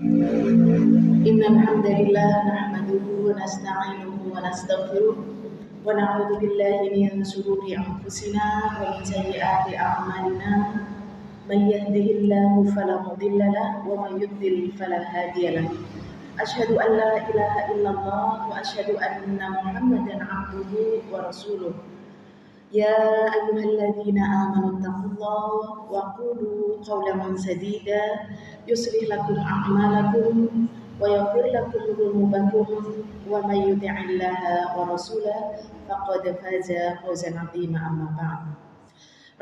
إن الحمد لله نحمده ونستعينه ونستغفره ونعوذ بالله من شرور أنفسنا ومن سيئات أعمالنا من يهده الله فلا مضل له ومن يضلل فلا هادي له أشهد أن لا إله إلا الله وأشهد أن محمدا عبده ورسوله يا أيها الذين آمنوا اتقوا الله وقولوا قولا سديدا يصلح لكم أعمالكم ويغفر لكم ذنوبكم ومن يطع الله ورسوله فقد فاز فوزا عظيما أما بعد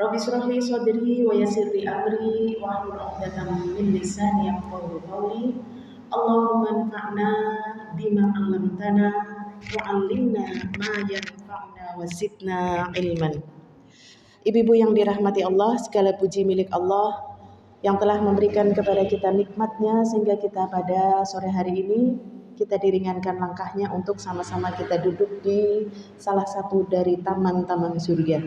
رب اشرح لي صدري ويسر لي أمري واحلل عقدة من لساني يفقهوا قولي اللهم انفعنا بما علمتنا وعلمنا ما ينفعنا وزدنا علما. Ibu-ibu yang dirahmati Allah, segala puji milik Allah yang telah memberikan kepada kita nikmatnya sehingga kita pada sore hari ini kita diringankan langkahnya untuk sama-sama kita duduk di salah satu dari taman-taman surga.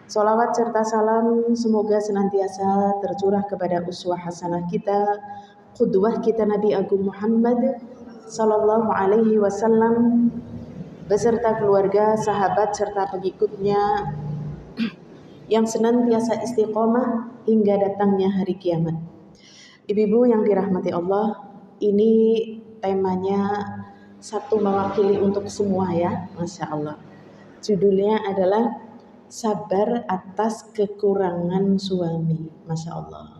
Salawat serta salam semoga senantiasa tercurah kepada uswah hasanah kita, qudwah kita Nabi Agung Muhammad sallallahu alaihi wasallam beserta keluarga, sahabat serta pengikutnya yang senantiasa istiqomah hingga datangnya hari kiamat. Ibu-ibu yang dirahmati Allah, ini temanya satu mewakili untuk semua ya, Masya Allah. Judulnya adalah sabar atas kekurangan suami, Masya Allah.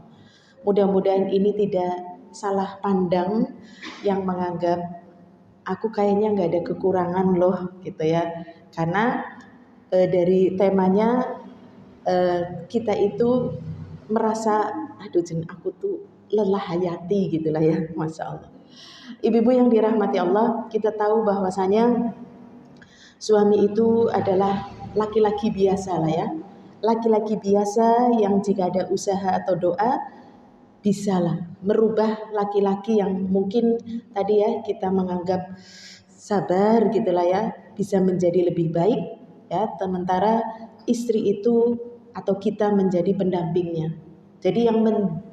Mudah-mudahan ini tidak salah pandang yang menganggap aku kayaknya nggak ada kekurangan loh gitu ya. Karena dari temanya kita itu merasa aduh Jen, aku tuh lelah hayati gitulah ya, Masya Allah. Ibu-ibu yang dirahmati Allah, kita tahu bahwasanya suami itu adalah laki-laki biasa lah ya, laki-laki biasa yang jika ada usaha atau doa bisalah merubah laki-laki yang mungkin tadi ya kita menganggap sabar gitulah ya, bisa menjadi lebih baik ya, sementara istri itu atau kita menjadi pendampingnya. Jadi yang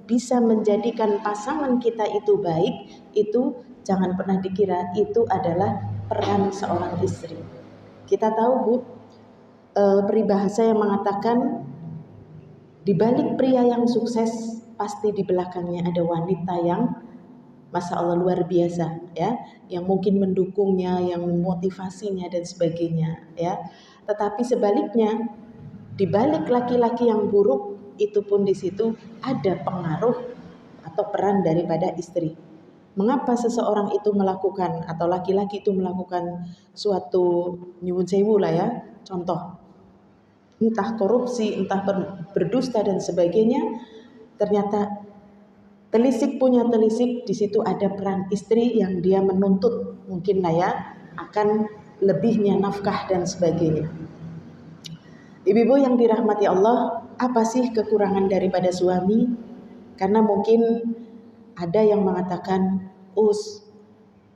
bisa menjadikan pasangan kita itu baik, itu jangan pernah dikira itu adalah peran seorang istri. Kita tahu Bu, peribahasa yang mengatakan di balik pria yang sukses pasti di belakangnya ada wanita yang Masya Allah luar biasa ya, yang mungkin mendukungnya, yang memotivasinya dan sebagainya ya. Tetapi sebaliknya di balik laki-laki yang buruk itu pun di situ ada pengaruh atau peran daripada istri. Mengapa seseorang itu melakukan atau laki-laki itu melakukan suatu nyuwun sewu lah ya, contoh entah korupsi, entah berdusta dan sebagainya, ternyata telisik punya telisik, di situ ada peran istri yang dia menuntut mungkin lah ya akan lebihnya nafkah dan sebagainya. Ibu-ibu yang dirahmati Allah, apa sih kekurangan daripada suami? Karena mungkin ada yang mengatakan,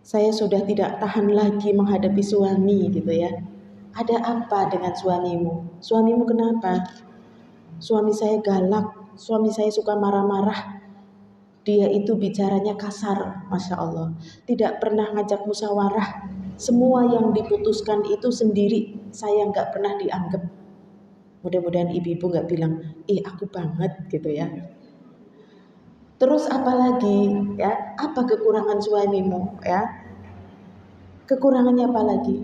saya sudah tidak tahan lagi menghadapi suami gitu ya. Ada apa dengan suamimu? Suamimu kenapa? Suami saya galak, suami saya suka marah-marah. Dia itu bicaranya kasar, Masya Allah. Tidak pernah ngajak musyawarah. Semua yang diputuskan itu sendiri, saya nggak pernah dianggap. Mudah-mudahan ibu-ibu gak bilang, aku banget gitu ya. Terus apa lagi ya? Apa kekurangan suamimu ya? Kekurangannya apa lagi?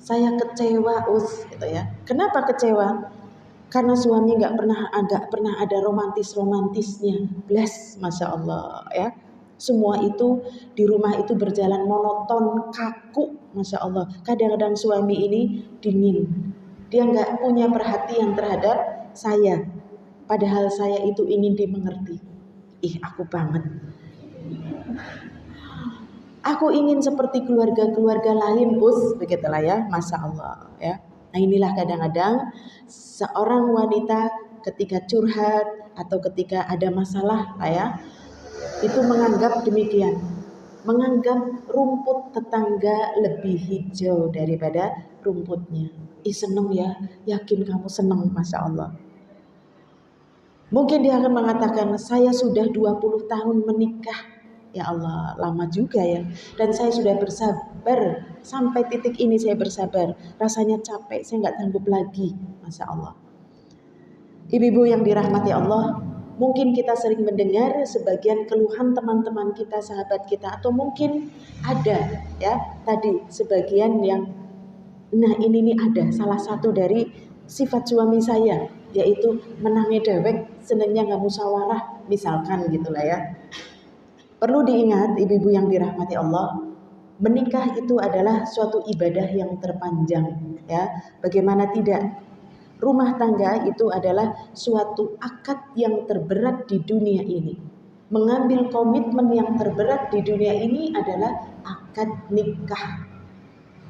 Saya kecewa gitu ya. Kenapa kecewa? Karena suami gak pernah ada romantisnya. Bless, Masya Allah ya. Semua itu di rumah itu berjalan monoton, kaku, Masya Allah. Kadang-kadang suami ini dingin. Dia nggak punya perhatian terhadap saya. Padahal saya itu ingin dimengerti. Aku banget. Aku ingin seperti keluarga-keluarga lain, begitulah ya, Masya Allah ya. Nah inilah kadang-kadang seorang wanita ketika curhat atau ketika ada masalah lah ya, itu menganggap demikian. Menganggap rumput tetangga lebih hijau daripada rumputnya. Seneng ya, yakin kamu seneng, Masya Allah. Mungkin dia akan mengatakan, saya sudah 20 tahun menikah, Ya Allah, lama juga ya. Dan saya sudah bersabar, sampai titik ini saya bersabar. Rasanya capek, saya nggak sanggup lagi. Masya Allah. Ibu-ibu yang dirahmati Allah, mungkin kita sering mendengar sebagian keluhan teman-teman kita, sahabat kita, atau mungkin ada ya tadi sebagian yang, nah ini nih ada salah satu dari sifat suami saya, yaitu menangi dewek, senengnya nggak musyawarah, misalkan gitulah ya. Perlu diingat ibu-ibu yang dirahmati Allah, menikah itu adalah suatu ibadah yang terpanjang ya. Bagaimana tidak? Rumah tangga itu adalah suatu akad yang terberat di dunia ini. Mengambil komitmen yang terberat di dunia ini adalah akad nikah.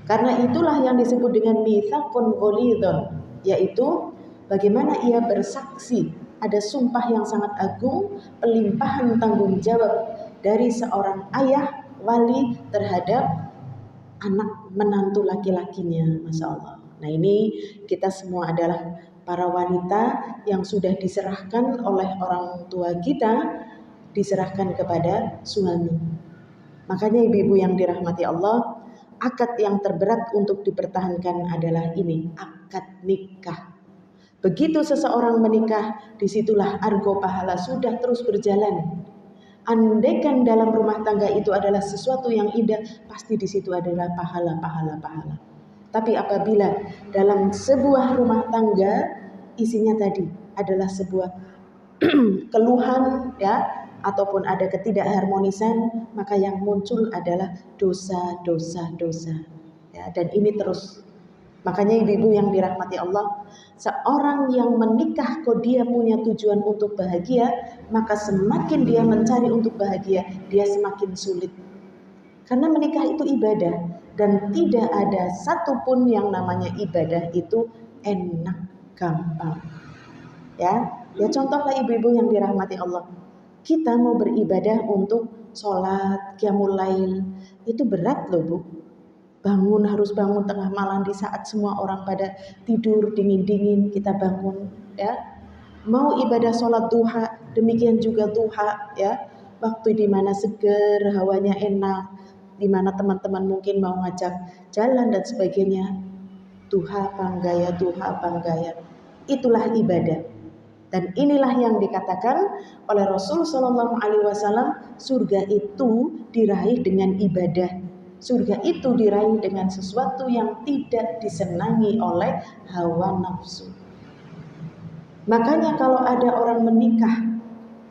Karena itulah yang disebut dengan mitsaqun ghalidhun, yaitu bagaimana ia bersaksi, ada sumpah yang sangat agung, pelimpahan tanggung jawab dari seorang ayah wali terhadap anak menantu laki-lakinya, Masya Allah. Nah ini kita semua adalah para wanita yang sudah diserahkan oleh orang tua kita, diserahkan kepada suami. Makanya ibu-ibu yang dirahmati Allah, akad yang terberat untuk dipertahankan adalah ini, akad nikah. Begitu seseorang menikah, disitulah argo pahala sudah terus berjalan. Andaikan dalam rumah tangga itu adalah sesuatu yang indah, pasti di situ adalah pahala. Tapi apabila dalam sebuah rumah tangga isinya tadi adalah sebuah keluhan ya, ataupun ada ketidakharmonisan, maka yang muncul adalah dosa ya, dan ini terus. Makanya ibu-ibu yang dirahmati Allah, seorang yang menikah kok dia punya tujuan untuk bahagia, maka semakin dia mencari untuk bahagia, dia semakin sulit. Karena menikah itu ibadah, dan tidak ada satupun yang namanya ibadah itu enak, gampang. Ya contohlah ibu-ibu yang dirahmati Allah. Kita mau beribadah untuk sholat, qiyamul lail, itu berat loh Bu. Harus bangun tengah malam di saat semua orang pada tidur dingin-dingin, kita bangun ya. Mau ibadah sholat duha, demikian juga duha ya. Waktu di mana seger, hawanya enak, di mana teman-teman mungkin mau ngajak jalan dan sebagainya. Duha panggaya. Itulah ibadah. Dan inilah yang dikatakan oleh Rasul Shallallahu Alaihi Wasallam, surga itu diraih dengan ibadah. Surga itu diraih dengan sesuatu yang tidak disenangi oleh hawa nafsu. Makanya kalau ada orang menikah,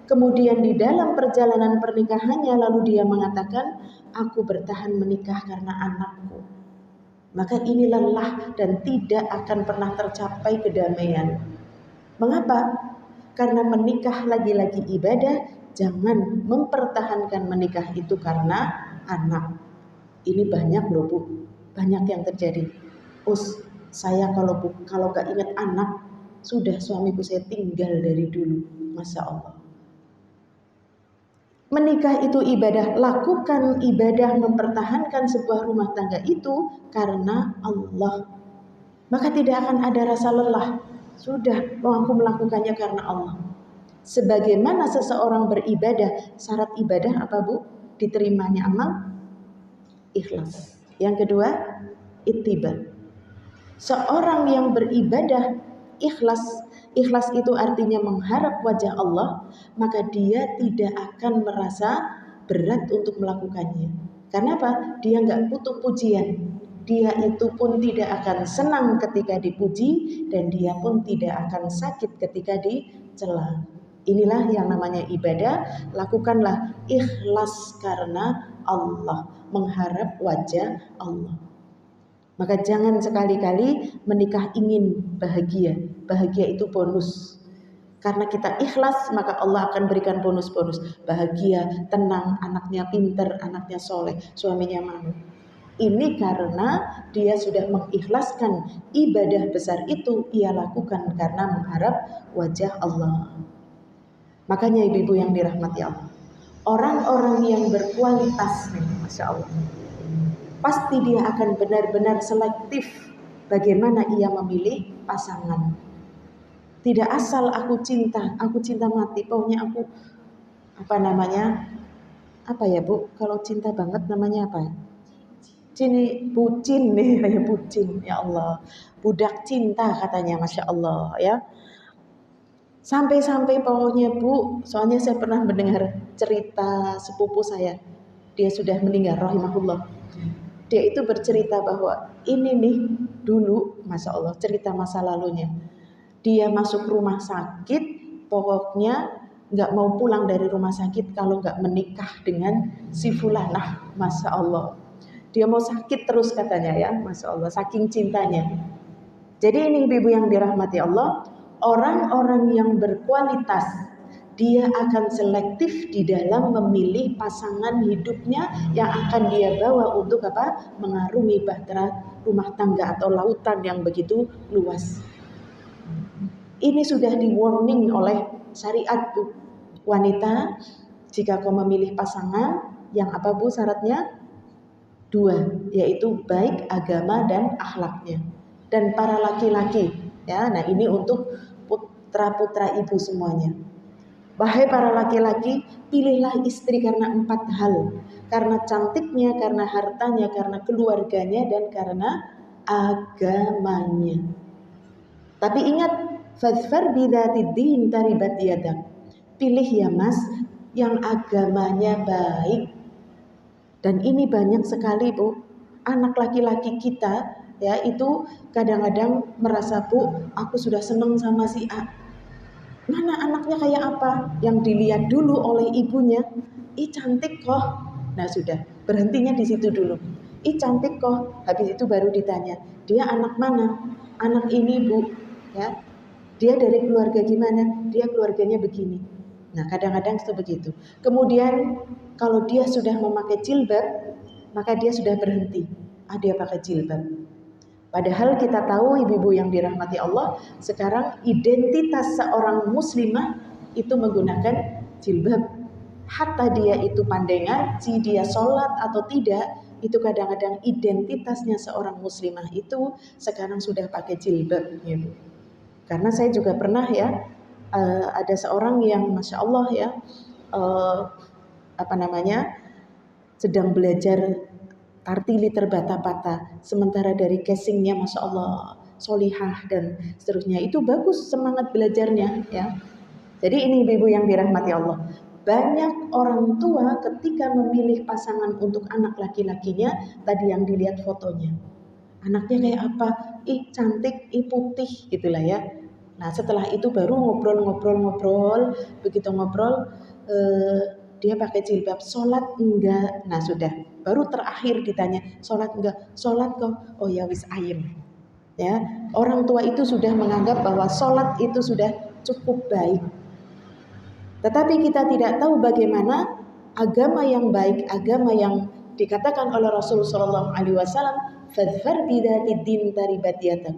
kemudian di dalam perjalanan pernikahannya lalu dia mengatakan, aku bertahan menikah karena anakku, maka ini lelah dan tidak akan pernah tercapai kedamaian. Mengapa? Karena menikah lagi-lagi ibadah. Jangan mempertahankan menikah itu karena anak. Ini banyak loh Bu, banyak yang terjadi. Saya kalau gak ingat anak, sudah suamiku saya tinggal dari dulu. Masya Allah. Menikah itu ibadah, lakukan ibadah mempertahankan sebuah rumah tangga itu karena Allah. Maka tidak akan ada rasa lelah. Sudah, aku melakukannya karena Allah. Sebagaimana seseorang beribadah, syarat ibadah apa Bu? Diterimanya amal? Ikhlas. Yang kedua, ittiba. Seorang yang beribadah ikhlas, ikhlas itu artinya mengharap wajah Allah, maka dia tidak akan merasa berat untuk melakukannya. Karena apa? Dia nggak butuh pujian. Dia itu pun tidak akan senang ketika dipuji, dan dia pun tidak akan sakit ketika dicela. Inilah yang namanya ibadah. Lakukanlah ikhlas karena Allah, mengharap wajah Allah. Maka jangan sekali-kali menikah ingin bahagia. Bahagia itu bonus. Karena kita ikhlas, maka Allah akan berikan bonus-bonus. Bahagia, tenang, anaknya pinter, anaknya soleh, suaminya mau. Ini karena dia sudah mengikhlaskan ibadah besar itu, ia lakukan karena mengharap wajah Allah. Makanya ibu-ibu yang dirahmati Allah, orang-orang yang berkualitas, Masya Allah, pasti dia akan benar-benar selektif bagaimana ia memilih pasangan. Tidak asal aku cinta mati, pokoknya aku apa ya Bu? Kalau cinta banget namanya apa? Bucin nih, kayak bucin. Ya Allah, budak cinta katanya, masya Allah ya. Sampai-sampai pokoknya Bu, soalnya saya pernah mendengar cerita sepupu saya. Dia sudah meninggal, rahimahullah. Dia itu bercerita bahwa ini nih dulu, masya Allah, cerita masa lalunya. Dia masuk rumah sakit, pokoknya nggak mau pulang dari rumah sakit kalau nggak menikah dengan si fulanah, masya Allah. Dia mau sakit terus katanya ya, masya Allah, saking cintanya. Jadi ini ibu yang dirahmati Allah, orang-orang yang berkualitas, dia akan selektif di dalam memilih pasangan hidupnya yang akan dia bawa untuk apa? Mengarungi bahtera rumah tangga atau lautan yang begitu luas. Ini sudah di warning oleh syariat Bu. Wanita, jika kau memilih pasangan yang apa Bu syaratnya? 2, yaitu baik agama dan akhlaknya. Dan para laki-laki, ya, nah ini untuk putra-putra ibu semuanya. Wahai para laki-laki, pilihlah istri karena 4 hal. Karena cantiknya, karena hartanya, karena keluarganya, dan karena agamanya. Tapi ingat, fadfar bidzatiddin taribat yadak. Pilih ya Mas yang agamanya baik. Dan ini banyak sekali Bu, anak laki-laki kita ya itu kadang-kadang merasa Bu, aku sudah senang sama si A. Mana anaknya kayak apa? Yang dilihat dulu oleh ibunya, ih cantik kok. Nah sudah, berhentinya di situ dulu. Ih cantik kok. Habis itu baru ditanya, dia anak mana? Anak ini Bu, ya. Dia dari keluarga gimana? Dia keluarganya begini. Nah kadang-kadang itu begitu. Kemudian kalau dia sudah memakai jilbab, maka dia sudah berhenti. Dia pakai jilbab. Padahal kita tahu ibu-ibu yang dirahmati Allah, sekarang identitas seorang muslimah itu menggunakan jilbab. Hatta dia itu pandai ngaji, dia sholat atau tidak, itu kadang-kadang identitasnya seorang muslimah itu sekarang sudah pakai jilbab. Gitu. Karena saya juga pernah ya, ada seorang yang masya Allah ya, sedang belajar tartili terbata-bata, sementara dari casingnya masya Allah solihah dan seterusnya, itu bagus semangat belajarnya ya. Jadi ini ibu yang dirahmati Allah, banyak orang tua ketika memilih pasangan untuk anak laki-lakinya, tadi yang dilihat fotonya, anaknya kayak apa, ih cantik, ih putih gitulah ya. Nah setelah itu baru ngobrol, begitu ngobrol dia pakai jilbab, sholat enggak? Nah sudah, baru terakhir ditanya, sholat enggak? Sholat kok? Oh ya wis ayem. Ya, orang tua itu sudah menganggap bahwa sholat itu sudah cukup baik. Tetapi kita tidak tahu bagaimana agama yang baik, agama yang dikatakan oleh Rasulullah SAW, fadfar bidzatiddin taribat yadak.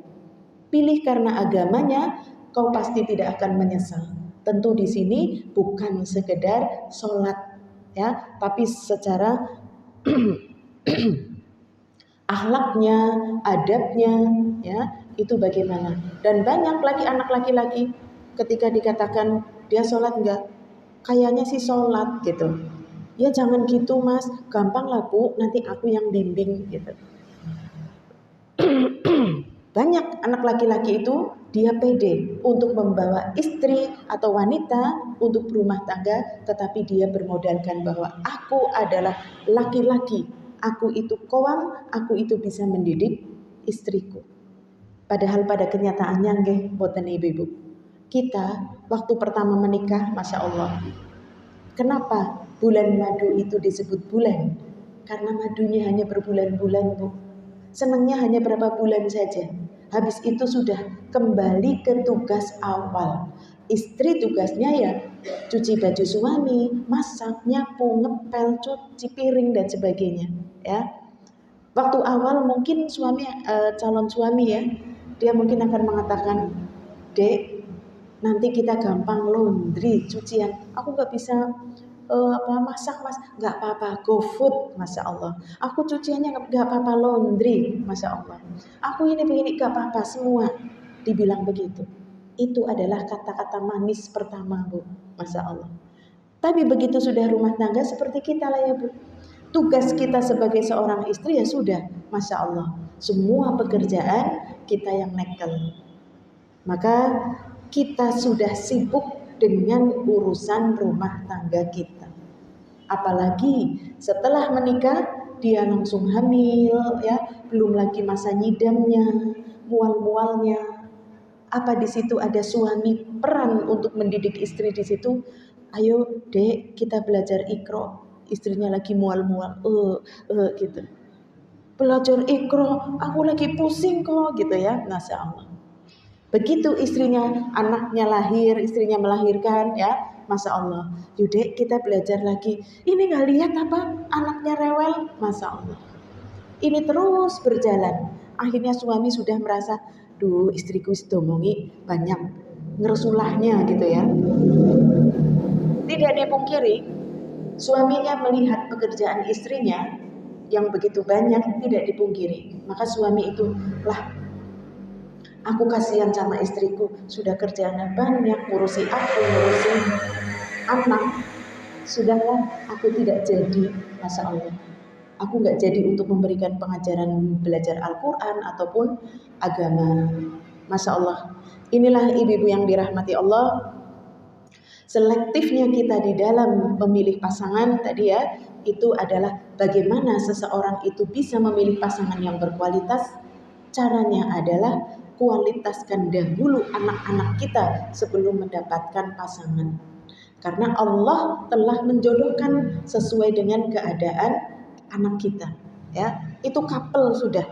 Pilih karena agamanya, kau pasti tidak akan menyesal. Tentu di sini bukan sekedar sholat, ya, tapi secara akhlaknya, adabnya, ya, itu bagaimana. Dan banyak lagi anak laki-laki ketika dikatakan dia sholat enggak, kayaknya sih sholat gitu. Ya jangan gitu Mas, gampang lah Bu, nanti aku yang bimbing gitu. Banyak anak laki-laki itu dia pede untuk membawa istri atau wanita untuk berumah tangga, tetapi dia bermodalkan bahwa aku adalah laki-laki, aku itu qawam, aku itu bisa mendidik istriku. Padahal pada kenyataannya nggih boten ibu-ibu. Kita waktu pertama menikah, masya Allah. Kenapa bulan madu itu disebut bulan? Karena madunya hanya berbulan-bulan Bu. Senangnya hanya berapa bulan saja. Habis itu sudah kembali ke tugas awal. Istri tugasnya ya cuci baju suami, masak, nyapu, ngepel, cuci piring dan sebagainya. Ya, waktu awal mungkin suami calon suami ya, dia mungkin akan mengatakan, Dek, nanti kita gampang laundry, cucian. Aku nggak bisa masak Mas, nggak apa-apa, go food, masya Allah. Aku cuciannya nggak apa-apa, laundry, masya Allah. Aku ini nggak apa-apa, semua dibilang begitu. Itu adalah kata-kata manis pertama Bu, masya Allah. Tapi begitu sudah rumah tangga seperti kita lah ya Bu. Tugas kita sebagai seorang istri ya sudah, Masya Allah. Semua pekerjaan kita yang nekel. Maka kita sudah sibuk dengan urusan rumah tangga kita. Apalagi setelah menikah dia langsung hamil ya, belum lagi masa nyidamnya, mual-mualnya. Apa di situ ada suami peran untuk mendidik istri di situ? Ayo dek kita belajar ikro. Istrinya lagi mual-mual, gitu. Belajar ikro, aku lagi pusing kok gitu ya, Masya Allah. Begitu istrinya, anaknya lahir, istrinya melahirkan ya, Masya Allah. Yudek kita belajar lagi. Ini nggak lihat apa anaknya rewel, Masya Allah. Ini terus berjalan. Akhirnya suami sudah merasa, duh istriku sedomongi banyak ngerusulahnya gitu ya. Tidak dipungkiri, suaminya melihat pekerjaan istrinya yang begitu banyak, tidak dipungkiri. Maka suami itu, lah aku kasihan sama istriku, sudah kerjaannya banyak, ngurusi aku, ngurusi anak. Sudahlah, aku tidak jadi, Masya Allah. Aku nggak jadi untuk memberikan pengajaran belajar Al-Quran ataupun agama. Masya Allah. Inilah ibu-ibu yang dirahmati Allah. Selektifnya kita di dalam memilih pasangan tadi ya, itu adalah bagaimana seseorang itu bisa memilih pasangan yang berkualitas. Caranya adalah kualitaskan dahulu anak-anak kita sebelum mendapatkan pasangan. Karena Allah telah menjodohkan sesuai dengan keadaan anak kita. Ya, itu couple sudah.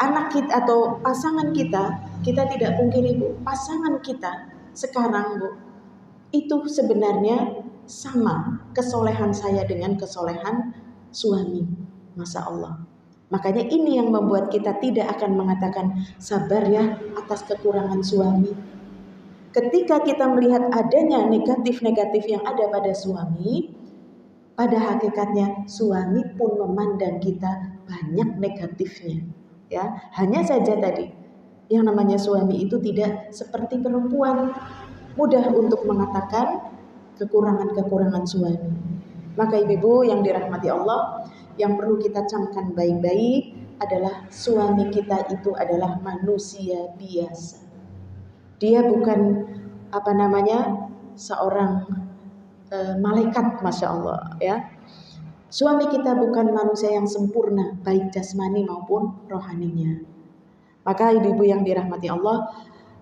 Anak kita atau pasangan kita tidak pungkiri Bu, pasangan kita sekarang Bu, itu sebenarnya sama kesolehan saya dengan kesolehan suami. Masya Allah. Makanya ini yang membuat kita tidak akan mengatakan sabar ya atas kekurangan suami. Ketika kita melihat adanya negatif-negatif yang ada pada suami, pada hakikatnya suami pun memandang kita banyak negatifnya. Ya, hanya saja tadi yang namanya suami itu tidak seperti perempuan, mudah untuk mengatakan kekurangan-kekurangan suami. Maka ibu-ibu yang dirahmati Allah, yang perlu kita camkan baik-baik adalah suami kita itu adalah manusia biasa. Dia bukan seorang malaikat, Masya Allah ya. Suami kita bukan manusia yang sempurna, baik jasmani maupun rohaninya. Maka ibu-ibu yang dirahmati Allah,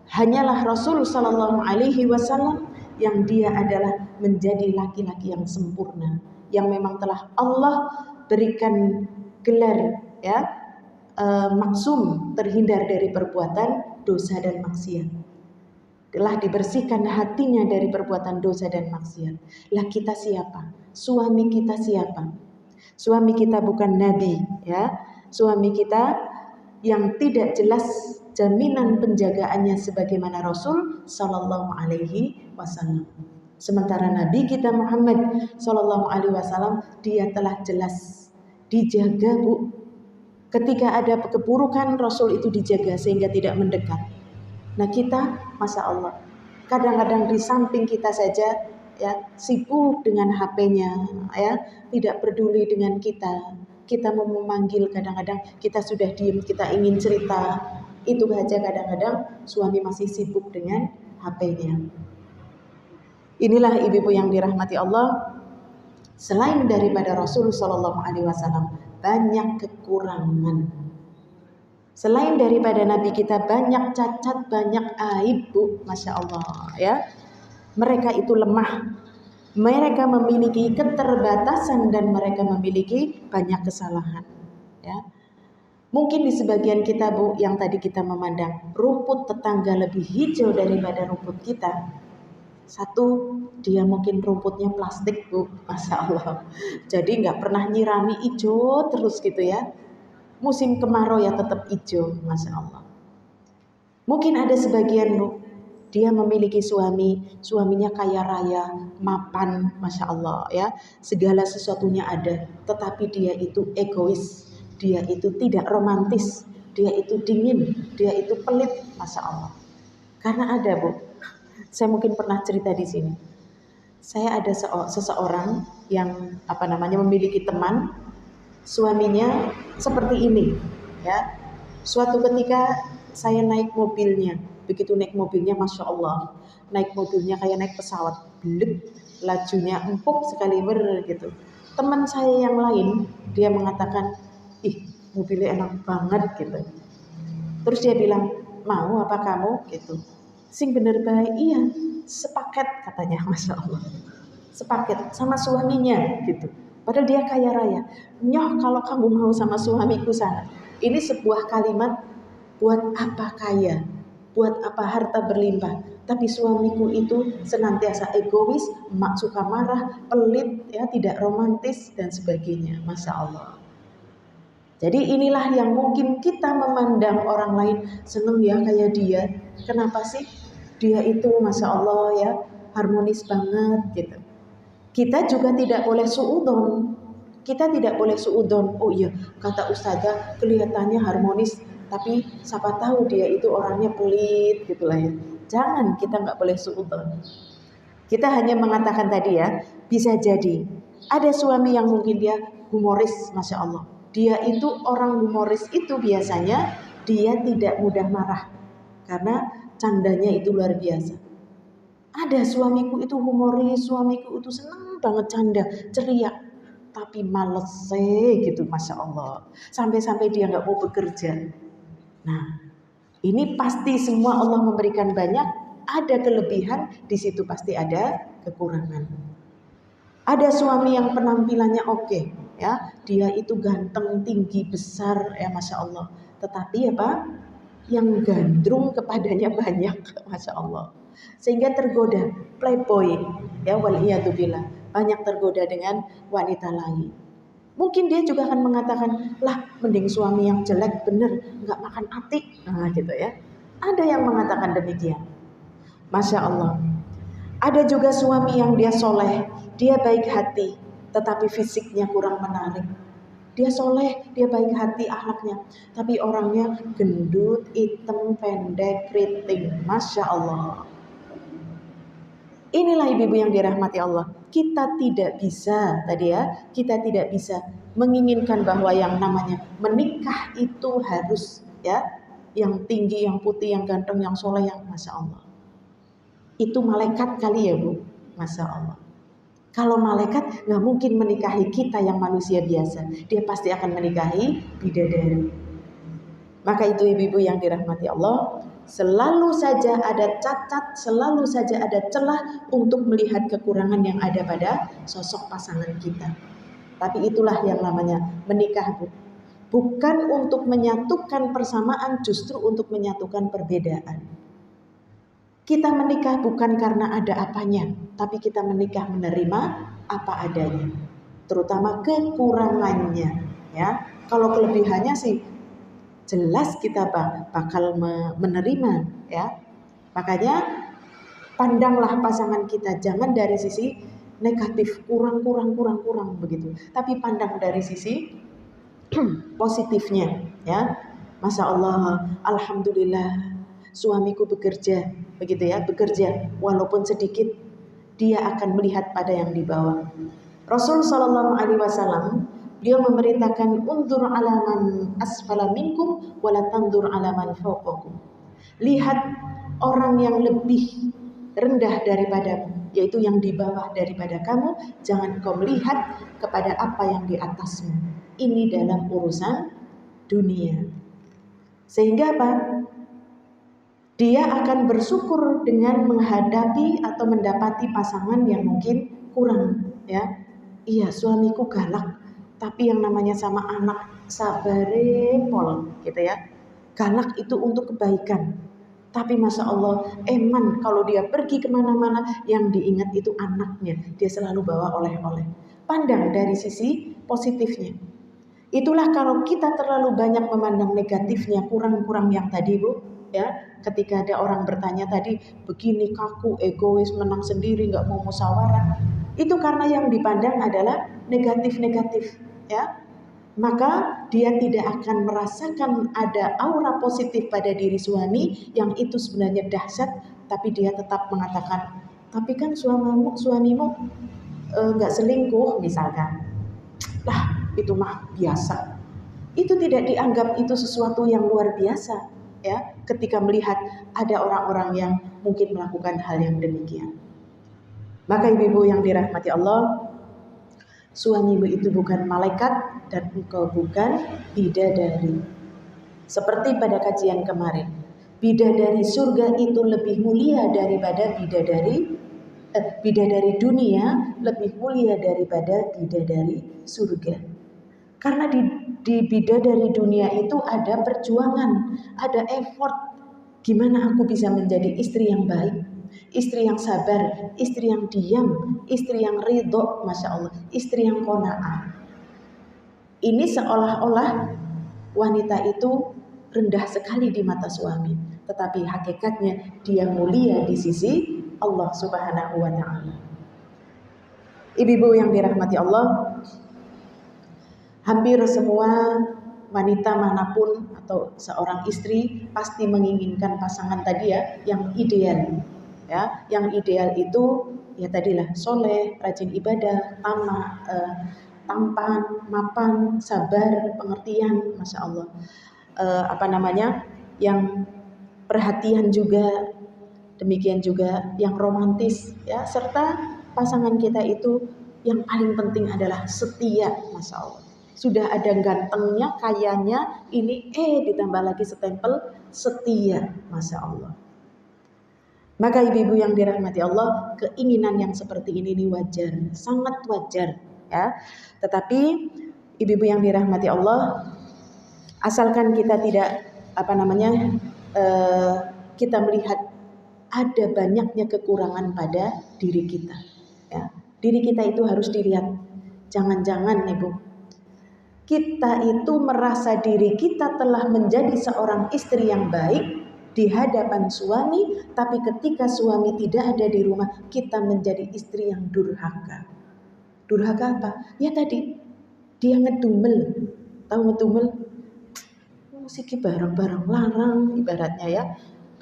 hanyalah Rasul Sallallahu Alaihi Wasallam yang dia adalah menjadi laki-laki yang sempurna, yang memang telah Allah berikan gelar ya, maksum, terhindar dari perbuatan dosa dan maksiat. Telah dibersihkan hatinya dari perbuatan dosa dan maksiat. Lah kita siapa? Suami kita siapa? Suami kita bukan nabi ya. Suami kita yang tidak jelas jaminan penjagaannya sebagaimana Rasul Sallallahu Alaihi Wasallam. Sementara Nabi kita Muhammad Sallallahu Alaihi Wasallam dia telah jelas dijaga Bu. Ketika ada keburukan Rasul itu dijaga sehingga tidak mendekat. Nah kita, Masya Allah, kadang-kadang di samping kita saja ya sibuk dengan HP-nya ya, tidak peduli dengan kita. Kita mau memanggil kadang-kadang kita sudah diam, kita ingin cerita. Itu saja kadang-kadang suami masih sibuk dengan HP-nya. Inilah ibu-ibu yang dirahmati Allah. Selain daripada Rasul Sallallahu Alaihi Wasallam banyak kekurangan. Selain daripada Nabi kita banyak cacat, banyak aib Bu, Masya Allah ya. Mereka itu lemah, mereka memiliki keterbatasan dan mereka memiliki banyak kesalahan ya. Mungkin di sebagian kita Bu, yang tadi kita memandang rumput tetangga lebih hijau daripada rumput kita. Satu, dia mungkin rumputnya plastik Bu, Masya Allah. Jadi nggak pernah nyirami hijau terus gitu ya. Musim kemarau ya tetap hijau, Masya Allah. Mungkin ada sebagian Bu, dia memiliki suaminya kaya raya, mapan, Masya Allah ya. Segala sesuatunya ada, tetapi dia itu egois, dia itu tidak romantis, dia itu dingin, dia itu pelit, Masya Allah. Karena ada Bu, saya mungkin pernah cerita di sini. Saya ada seseorang yang memiliki teman, suaminya seperti ini, ya. Suatu ketika saya naik mobilnya, begitu naik mobilnya, masya Allah, naik mobilnya kayak naik pesawat, blek, lajunya empuk sekali gitu. Teman saya yang lain, dia mengatakan, ih mobilnya enak banget gitu. Terus dia bilang, mau apa kamu gitu. Sing bener baik, iya, sepaket katanya, masya Allah. Sepaket sama suaminya gitu. Padahal dia kaya raya. Nyoh kalau kamu mau sama suamiku sana. Ini sebuah kalimat, buat apa kaya, buat apa harta berlimpah. Tapi suamiku itu senantiasa egois, mak suka marah, pelit, ya tidak romantis dan sebagainya. Masya Allah. Jadi inilah yang mungkin kita memandang orang lain seneng ya kayak dia. Kenapa sih? Dia itu masya Allah ya harmonis banget gitu. Kita juga tidak boleh suudon. Kita tidak boleh suudon. Oh iya, kata ustazah kelihatannya harmonis, tapi siapa tahu dia itu orangnya pelit gitulah ya. Jangan, kita nggak boleh suudon. Kita hanya mengatakan tadi ya, bisa jadi ada suami yang mungkin dia humoris, masya Allah. Dia itu orang humoris itu biasanya dia tidak mudah marah karena candanya itu luar biasa. Ada suamiku itu humoris, suamiku itu senang banget canda, ceria, tapi males gitu, masya Allah. Sampai-sampai dia nggak mau bekerja. Nah, ini pasti semua Allah memberikan banyak, ada kelebihan, di situ pasti ada kekurangan. Ada suami yang penampilannya oke, ya, dia itu ganteng, tinggi, besar, ya masya Allah. Tetapi apa? Yang gandrung kepadanya banyak, masya Allah. Sehingga tergoda, playboy, ya waliyatubillah, banyak tergoda dengan wanita lain. Mungkin dia juga akan mengatakan, lah mending suami yang jelek bener, nggak makan atik, nah gitu ya. Ada yang mengatakan demikian, masya Allah. Ada juga suami yang dia soleh, dia baik hati, tetapi fisiknya kurang menarik. Dia soleh, dia baik hati akhlaknya, tapi orangnya gendut, hitam, pendek, keriting, masya Allah. Inilah ibu-ibu yang dirahmati Allah. Kita tidak bisa tadi ya, kita tidak bisa menginginkan bahwa yang namanya menikah itu harus ya, yang tinggi, yang putih, yang ganteng, yang soleh, yang masya Allah. Itu malaikat kali ya Bu, masya Allah. Kalau malaikat nggak mungkin menikahi kita yang manusia biasa, dia pasti akan menikahi bidadari. Maka itu ibu-ibu yang dirahmati Allah, selalu saja ada cacat, selalu saja ada celah untuk melihat kekurangan yang ada pada sosok pasangan kita. Tapi itulah yang namanya menikah Bu. Bukan untuk menyatukan persamaan, justru untuk menyatukan perbedaan. Kita menikah bukan karena ada apanya, tapi kita menikah menerima apa adanya, terutama kekurangannya. Ya, kalau kelebihannya sih jelas kita bakal menerima. Ya, makanya pandanglah pasangan kita jangan dari sisi negatif, kurang begitu, tapi pandang dari sisi positifnya. Ya, masya Allah, alhamdulillah. Suamiku bekerja, begitu ya, bekerja walaupun sedikit, dia akan melihat pada yang di bawah. Rasul Shallallahu Alaihi Wasallam dia memerintahkan undur alaman asfala minkum wala tandur alaman fawqakum. Lihat orang yang lebih rendah daripadamu, yaitu yang di bawah daripada kamu, jangan kau melihat kepada apa yang di atasmu. Ini dalam urusan dunia. Sehingga apa? Dia akan bersyukur dengan menghadapi atau mendapati pasangan yang mungkin kurang, ya. Iya, suamiku galak, tapi yang namanya sama anak sabare pol, gitu ya. Galak itu untuk kebaikan. Tapi masya Allah, eman kalau dia pergi kemana-mana yang diingat itu anaknya. Dia selalu bawa oleh-oleh. Pandang dari sisi positifnya. Itulah kalau kita terlalu banyak memandang negatifnya, kurang-kurang yang tadi Bu, ya. Ketika ada orang bertanya tadi, begini kaku, egois, menang sendiri, nggak mau musyawarah, itu karena yang dipandang adalah negatif-negatif, ya. Maka dia tidak akan merasakan ada aura positif pada diri suami yang itu sebenarnya dahsyat, tapi dia tetap mengatakan tapi kan suamimu nggak selingkuh misalkan. Lah, itu mah biasa. Itu tidak dianggap itu sesuatu yang luar biasa, ya, ketika melihat ada orang-orang yang mungkin melakukan hal yang demikian. Maka ibu-ibu yang dirahmati Allah, suamimu itu bukan malaikat dan engkau bukan bidadari. Seperti pada kajian kemarin, bidadari surga itu lebih mulia daripada bidadari dunia lebih mulia daripada bidadari surga. Karena di bidadari dunia itu ada perjuangan, ada effort. Gimana aku bisa menjadi istri yang baik, istri yang sabar, istri yang diam, istri yang ridho, Masya Allah, istri yang qanaah. Ini seolah-olah wanita itu rendah sekali di mata suami, tetapi hakikatnya dia mulia di sisi Allah Subhanahu wa Ta'ala. Ibu-ibu yang dirahmati Allah, hampir semua wanita manapun atau seorang istri pasti menginginkan pasangan tadi ya, yang ideal. Ya, yang ideal itu ya tadilah soleh, rajin ibadah, tampan, mapan, sabar, pengertian, Masya Allah. Yang perhatian juga, demikian juga yang romantis, ya, serta pasangan kita itu yang paling penting adalah setia, Masya Allah. Sudah ada gantengnya, kayanya, ini ditambah lagi stempel setia, Masya Allah. Maka ibu-ibu yang dirahmati Allah, keinginan yang seperti ini wajar, sangat wajar, ya. Tetapi ibu-ibu yang dirahmati Allah, asalkan kita tidak kita melihat ada banyaknya kekurangan pada diri kita, ya. Diri kita itu harus dilihat. Jangan-jangan ibu, kita itu merasa diri kita telah menjadi seorang istri yang baik di hadapan suami, tapi ketika suami tidak ada di rumah, kita menjadi istri yang durhaka. Durhaka apa? Ya tadi, dia ngedumel. Tahu ngedumel? Musiki barang-barang larang ibaratnya ya.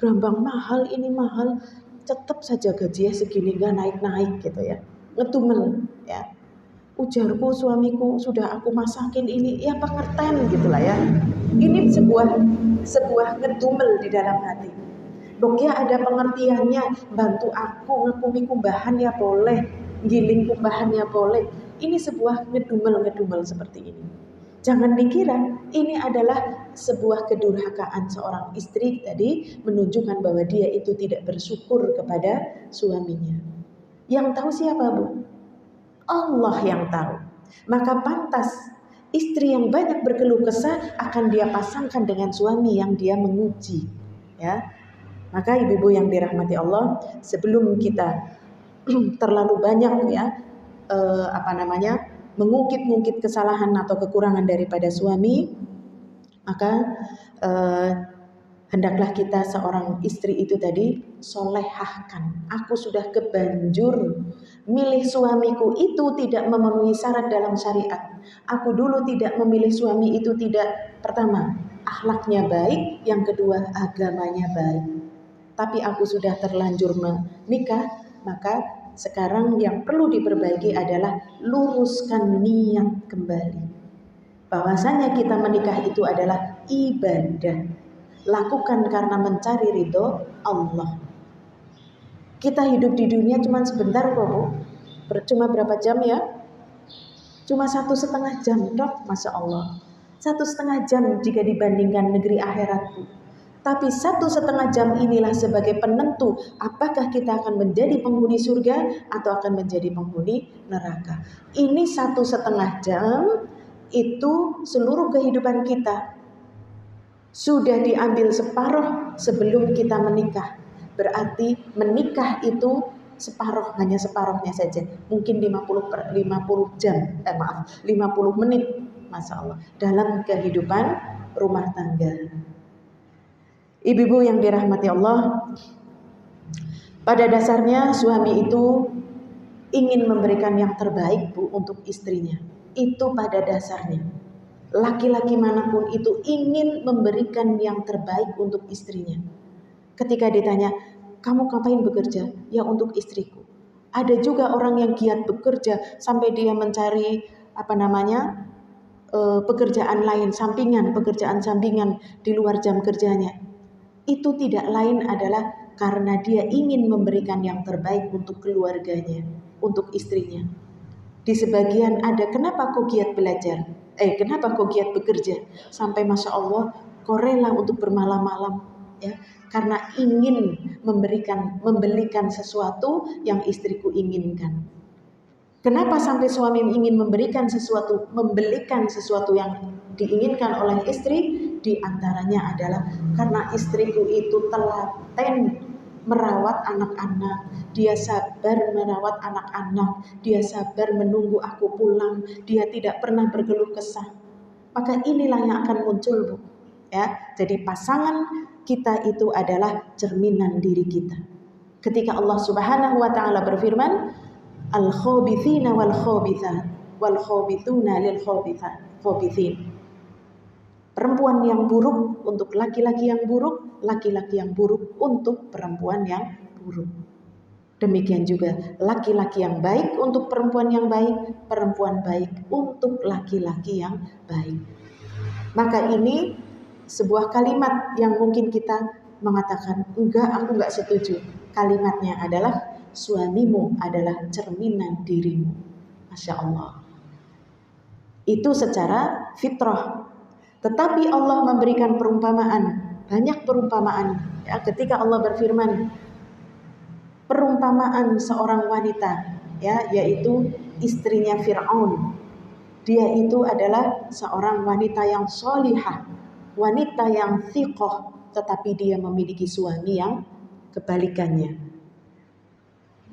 Berambang mahal, ini mahal, tetap saja gajinya segini gak naik-naik gitu ya. Ngedumel ya. Ujarku suamiku sudah aku masakin ini, ya pengertian gitulah ya. Ini sebuah ngedumel di dalam hati. Pokoknya ada pengertiannya, bantu aku ngekumi kumbahan ya boleh, giling kumbahan ya boleh. Ini sebuah ngedumel seperti ini. Jangan dikira ini adalah sebuah kedurhakaan seorang istri tadi, menunjukkan bahwa dia itu tidak bersyukur kepada suaminya. Yang tahu siapa, Bu? Allah yang tahu. Maka pantas istri yang banyak berkeluh kesah akan dia pasangkan dengan suami yang dia menguji, ya. Maka ibu-ibu yang dirahmati Allah, sebelum kita terlalu banyak ya mengungkit-ungkit kesalahan atau kekurangan daripada suami, maka hendaklah kita seorang istri itu tadi solehahkan. Aku sudah kebanjur milih suamiku itu tidak memenuhi syarat dalam syariat. Aku dulu tidak memilih suami itu tidak, pertama akhlaknya baik, yang kedua agamanya baik. Tapi aku sudah terlanjur menikah, maka sekarang yang perlu diperbaiki adalah luruskan niat kembali. Bahwasanya kita menikah itu adalah ibadah. Lakukan karena mencari ridho Allah. Kita hidup di dunia cuma sebentar kok, Bu. Cuma berapa jam ya? Cuma 1,5 jam dok, Masya Allah. 1,5 jam jika dibandingkan negeri akhirat, Bu. Tapi 1,5 jam inilah sebagai penentu apakah kita akan menjadi penghuni surga atau akan menjadi penghuni neraka. Ini 1,5 jam itu seluruh kehidupan kita sudah diambil separuh sebelum kita menikah. Berarti menikah itu separuh, hanya separuhnya saja. Mungkin 50 menit, Masya Allah, dalam kehidupan rumah tangga. Ibu-ibu yang dirahmati Allah, pada dasarnya suami itu ingin memberikan yang terbaik, Bu, untuk istrinya. Itu pada dasarnya. Laki-laki manapun itu ingin memberikan yang terbaik untuk istrinya. Ketika ditanya, kamu ngapain bekerja? Ya untuk istriku. Ada juga orang yang giat bekerja sampai dia mencari pekerjaan lain, pekerjaan sampingan di luar jam kerjanya. Itu tidak lain adalah karena dia ingin memberikan yang terbaik untuk keluarganya, untuk istrinya. Di sebagian ada, kenapa kau giat belajar? Kenapa kau giat bekerja? Sampai Masya Allah, kau rela untuk bermalam-malam, ya, karena ingin membelikan sesuatu yang istriku inginkan. Kenapa sampai suami ingin membelikan sesuatu yang diinginkan oleh istri? Di antaranya adalah karena istriku itu telaten merawat anak-anak, dia sabar merawat anak-anak, dia sabar menunggu aku pulang, dia tidak pernah berkeluh kesah. Maka inilah yang akan muncul, Bu. Ya, jadi pasangan kita itu adalah cerminan diri kita. Ketika Allah Subhanahu wa taala berfirman, al-khabithina wal khabithat wal khabithuna lil khabithin. Perempuan yang buruk untuk laki-laki yang buruk, laki-laki yang buruk untuk perempuan yang buruk. Demikian juga laki-laki yang baik untuk perempuan yang baik, perempuan baik untuk laki-laki yang baik. Maka ini sebuah kalimat yang mungkin kita mengatakan, aku enggak setuju. Kalimatnya adalah, suamimu adalah cerminan dirimu. Masya Allah. Itu secara fitrah. Tetapi Allah memberikan perumpamaan, banyak perumpamaan. Ya, ketika Allah berfirman, perumpamaan seorang wanita, ya, yaitu istrinya Fir'aun. Dia itu adalah seorang wanita yang sholihah, wanita yang thiqah, tetapi dia memiliki suami yang kebalikannya.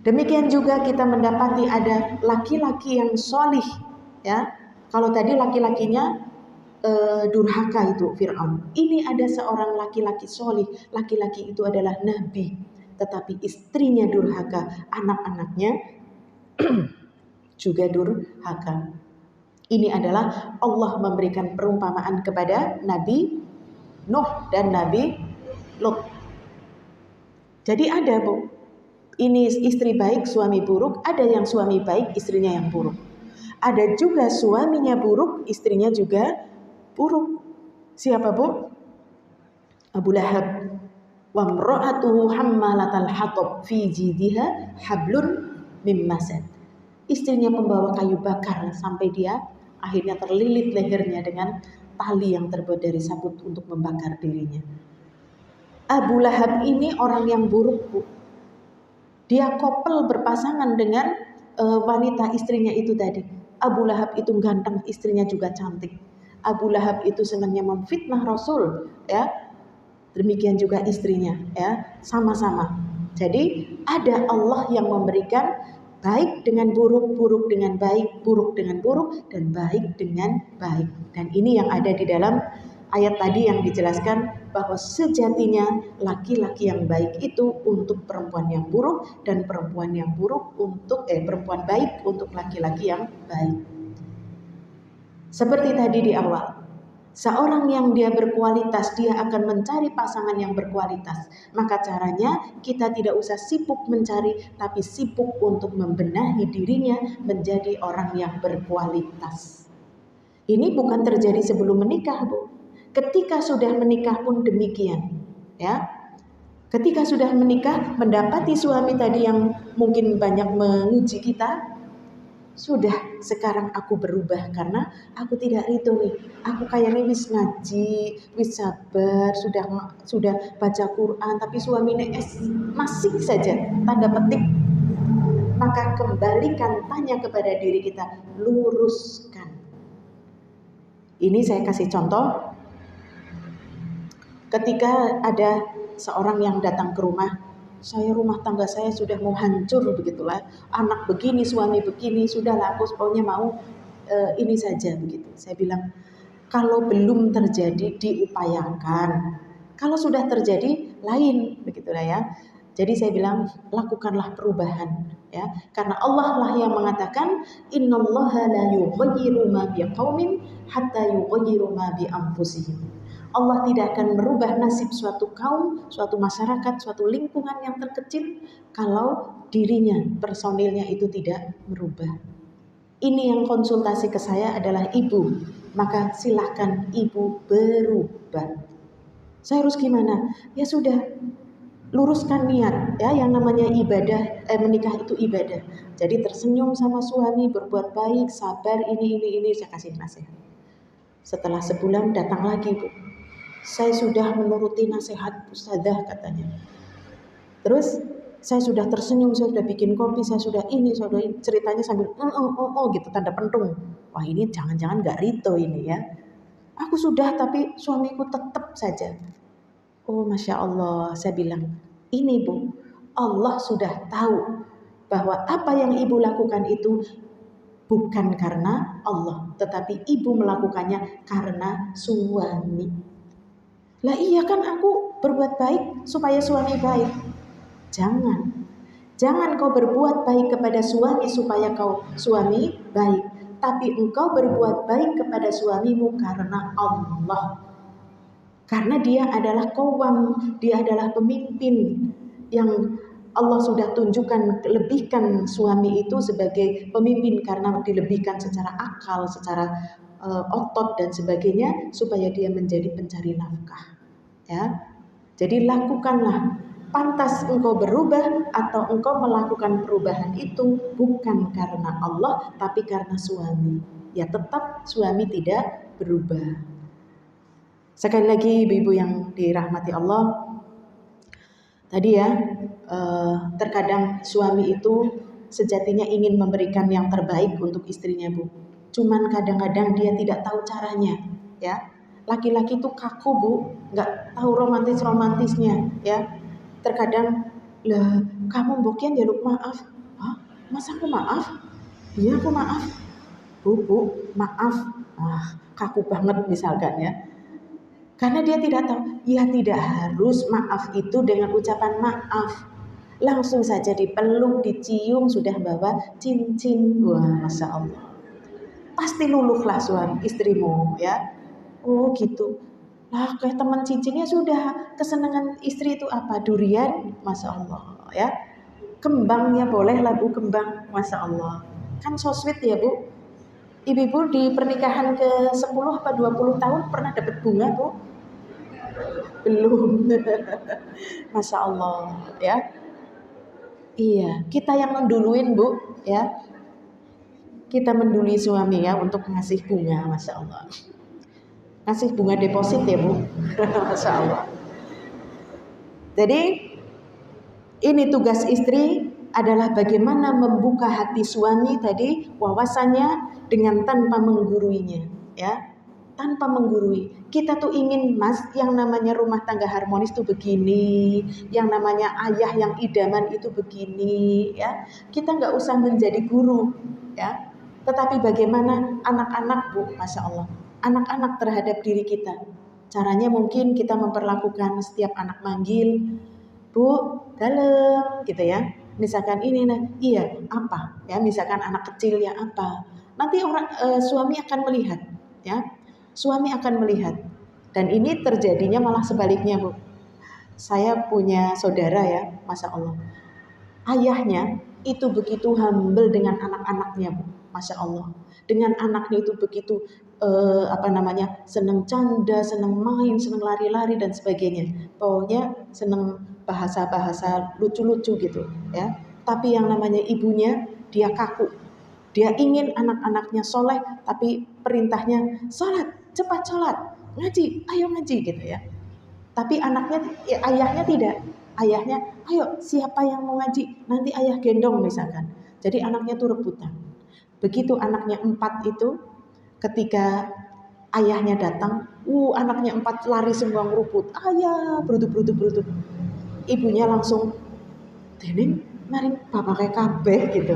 Demikian juga kita mendapati ada laki-laki yang sholih, ya. Kalau tadi laki-lakinya durhaka itu Fir'aun. Ini ada seorang laki-laki solih. Laki-laki itu adalah nabi, tetapi istrinya durhaka, anak-anaknya juga durhaka. Ini adalah Allah memberikan perumpamaan kepada Nabi Nuh dan Nabi Lut. Jadi ada, Bu, ini istri baik, suami buruk. Ada yang suami baik, istrinya yang buruk. Ada juga suaminya buruk, istrinya juga buruk. Siapa, Bu? Abu Lahab. Wa imra'atuhu hammalatal hatab fi jidha hablun min masad. Istrinya pembawa kayu bakar sampai dia akhirnya terlilit lehernya dengan tali yang terbuat dari sabut untuk membakar dirinya. Abu Lahab ini orang yang buruk, Bu. Dia couple berpasangan dengan wanita istrinya itu tadi. Abu Lahab itu ganteng, istrinya juga cantik. Abu Lahab itu senangnya memfitnah Rasul, ya. Demikian juga istrinya, ya, sama-sama. Jadi ada Allah yang memberikan baik dengan buruk, buruk dengan baik, buruk dengan buruk, dan baik dengan baik. Dan ini yang ada di dalam ayat tadi yang dijelaskan bahwa sejatinya laki-laki yang baik itu untuk perempuan yang buruk, dan perempuan yang buruk untuk perempuan baik untuk laki-laki yang baik. Seperti tadi di awal, seorang yang dia berkualitas, dia akan mencari pasangan yang berkualitas. Maka caranya kita tidak usah sibuk mencari, tapi sibuk untuk membenahi dirinya menjadi orang yang berkualitas. Ini bukan terjadi sebelum menikah, Bu. Ketika sudah menikah pun demikian, ya. Ketika sudah menikah, mendapati suami tadi yang mungkin banyak menguji kita, sudah, sekarang aku berubah karena aku tidak ridho nih. Aku kayaknya wis ngaji, wis sabar, sudah baca Quran, tapi suaminya masih saja tanda petik. Maka kembalikan, tanya kepada diri kita, luruskan. Ini saya kasih contoh. Ketika ada seorang yang datang ke rumah, rumah tangga saya sudah mau hancur begitulah, anak begini, suami begini, sudahlah aku pokoknya mau ini saja begitu. Saya bilang, kalau belum terjadi diupayakan, kalau sudah terjadi lain begitulah ya. Jadi saya bilang, lakukanlah perubahan, ya, karena Allah lah yang mengatakan, innallaha la yughayyiru ma biqaumin hatta yughayyiru ma bi anfusihim. Allah tidak akan merubah nasib suatu kaum, suatu masyarakat, suatu lingkungan yang terkecil kalau dirinya, personilnya itu tidak merubah. Ini yang konsultasi ke saya adalah ibu, maka silahkan ibu berubah. Saya harus gimana? Ya sudah, luruskan niat ya, yang namanya ibadah, menikah itu ibadah. Jadi tersenyum sama suami, berbuat baik, sabar, ini saya kasih nasihat. Setelah sebulan datang lagi, Bu. Saya sudah menuruti nasihat ustadzah katanya. Terus saya sudah tersenyum, saya sudah bikin kopi, saya sudah ceritanya sambil gitu tanda pentung. Wah, ini jangan-jangan gak Rito ini ya. Aku sudah, tapi suamiku tetap saja. Oh, Masya Allah, saya bilang, ini Bu, Allah sudah tahu bahwa apa yang ibu lakukan itu bukan karena Allah, tetapi ibu melakukannya karena suami. Lah iya kan aku berbuat baik supaya suami baik. Jangan kau berbuat baik kepada suami supaya kau suami baik, tapi engkau berbuat baik kepada suamimu karena Allah. Karena dia adalah qawwam, dia adalah pemimpin yang Allah sudah tunjukkan, lebihkan suami itu sebagai pemimpin karena dilebihkan secara akal, secara otot dan sebagainya supaya dia menjadi pencari nafkah. Ya, jadi lakukanlah. Pantas engkau berubah atau engkau melakukan perubahan itu bukan karena Allah tapi karena suami. Ya tetap suami tidak berubah. Sekali lagi ibu-ibu yang dirahmati Allah, tadi ya, terkadang suami itu sejatinya ingin memberikan yang terbaik untuk istrinya, Bu. Cuman kadang-kadang dia tidak tahu caranya, ya. Laki-laki itu kaku, Bu, nggak tahu romantisnya, ya. Terkadang, lah kamu mbokian jaluk maaf. Hah? Masa aku maaf? Iya aku maaf. Bu, maaf. Kaku banget misalkan ya. Karena dia tidak tahu, ya tidak harus maaf itu dengan ucapan maaf. Langsung saja dipeluk, dicium, sudah bawa cincin. Wah, Masya Allah. Pasti luluhlah suami istrimu ya. Oh gitu. Lah kayak teman cincinnya sudah. Kesenangan istri itu apa? Durian, Masya Allah ya. Kembangnya boleh lah Bu, kembang, Masya Allah. Kan so sweet ya Bu. Ibu-ibu di pernikahan ke 10 apa 20 tahun pernah dapat bunga, Bu? Belum. Masya Allah, ya. Iya, kita yang menduluin, Bu, ya. Kita mendului suami ya untuk ngasih bunga, Masya Allah. Ngasih bunga deposit ya, Bu. Masya Allah. Jadi, ini tugas istri adalah bagaimana membuka hati suami tadi, wawasannya dengan tanpa mengguruinya, ya. Tanpa menggurui. Kita tuh ingin Mas, yang namanya rumah tangga harmonis tuh begini, yang namanya ayah yang idaman itu begini, ya. Kita nggak usah menjadi guru, ya. Tetapi bagaimana anak-anak, Bu, Masya Allah, anak-anak terhadap diri kita. Caranya mungkin kita memperlakukan setiap anak manggil, Bu, dalam, gitu ya. Misalkan ini, nah, iya, apa? Ya, misalkan anak kecil ya apa? Nanti suami akan melihat, ya. Suami akan melihat. Dan ini terjadinya malah sebaliknya, Bu. Saya punya saudara ya, Masya Allah. Ayahnya itu begitu humble dengan anak-anaknya, Bu. Masya Allah. Dengan anaknya itu begitu senang canda, senang main, senang lari-lari dan sebagainya. Pokoknya senang bahasa-bahasa lucu-lucu gitu, ya. Tapi yang namanya ibunya dia kaku. Dia ingin anak-anaknya soleh, tapi perintahnya sholat. Cepat sholat, ngaji, ayo ngaji gitu ya. Tapi ayahnya tidak. Ayahnya, ayo siapa yang mau ngaji, nanti ayah gendong misalkan. Jadi anaknya tuh rebutan. Begitu anaknya 4 itu, ketika ayahnya datang, anaknya 4 lari semua ngerubut. Ayah, beruduk. Ibunya langsung, Dening, mari bapak kayak kabeh gitu.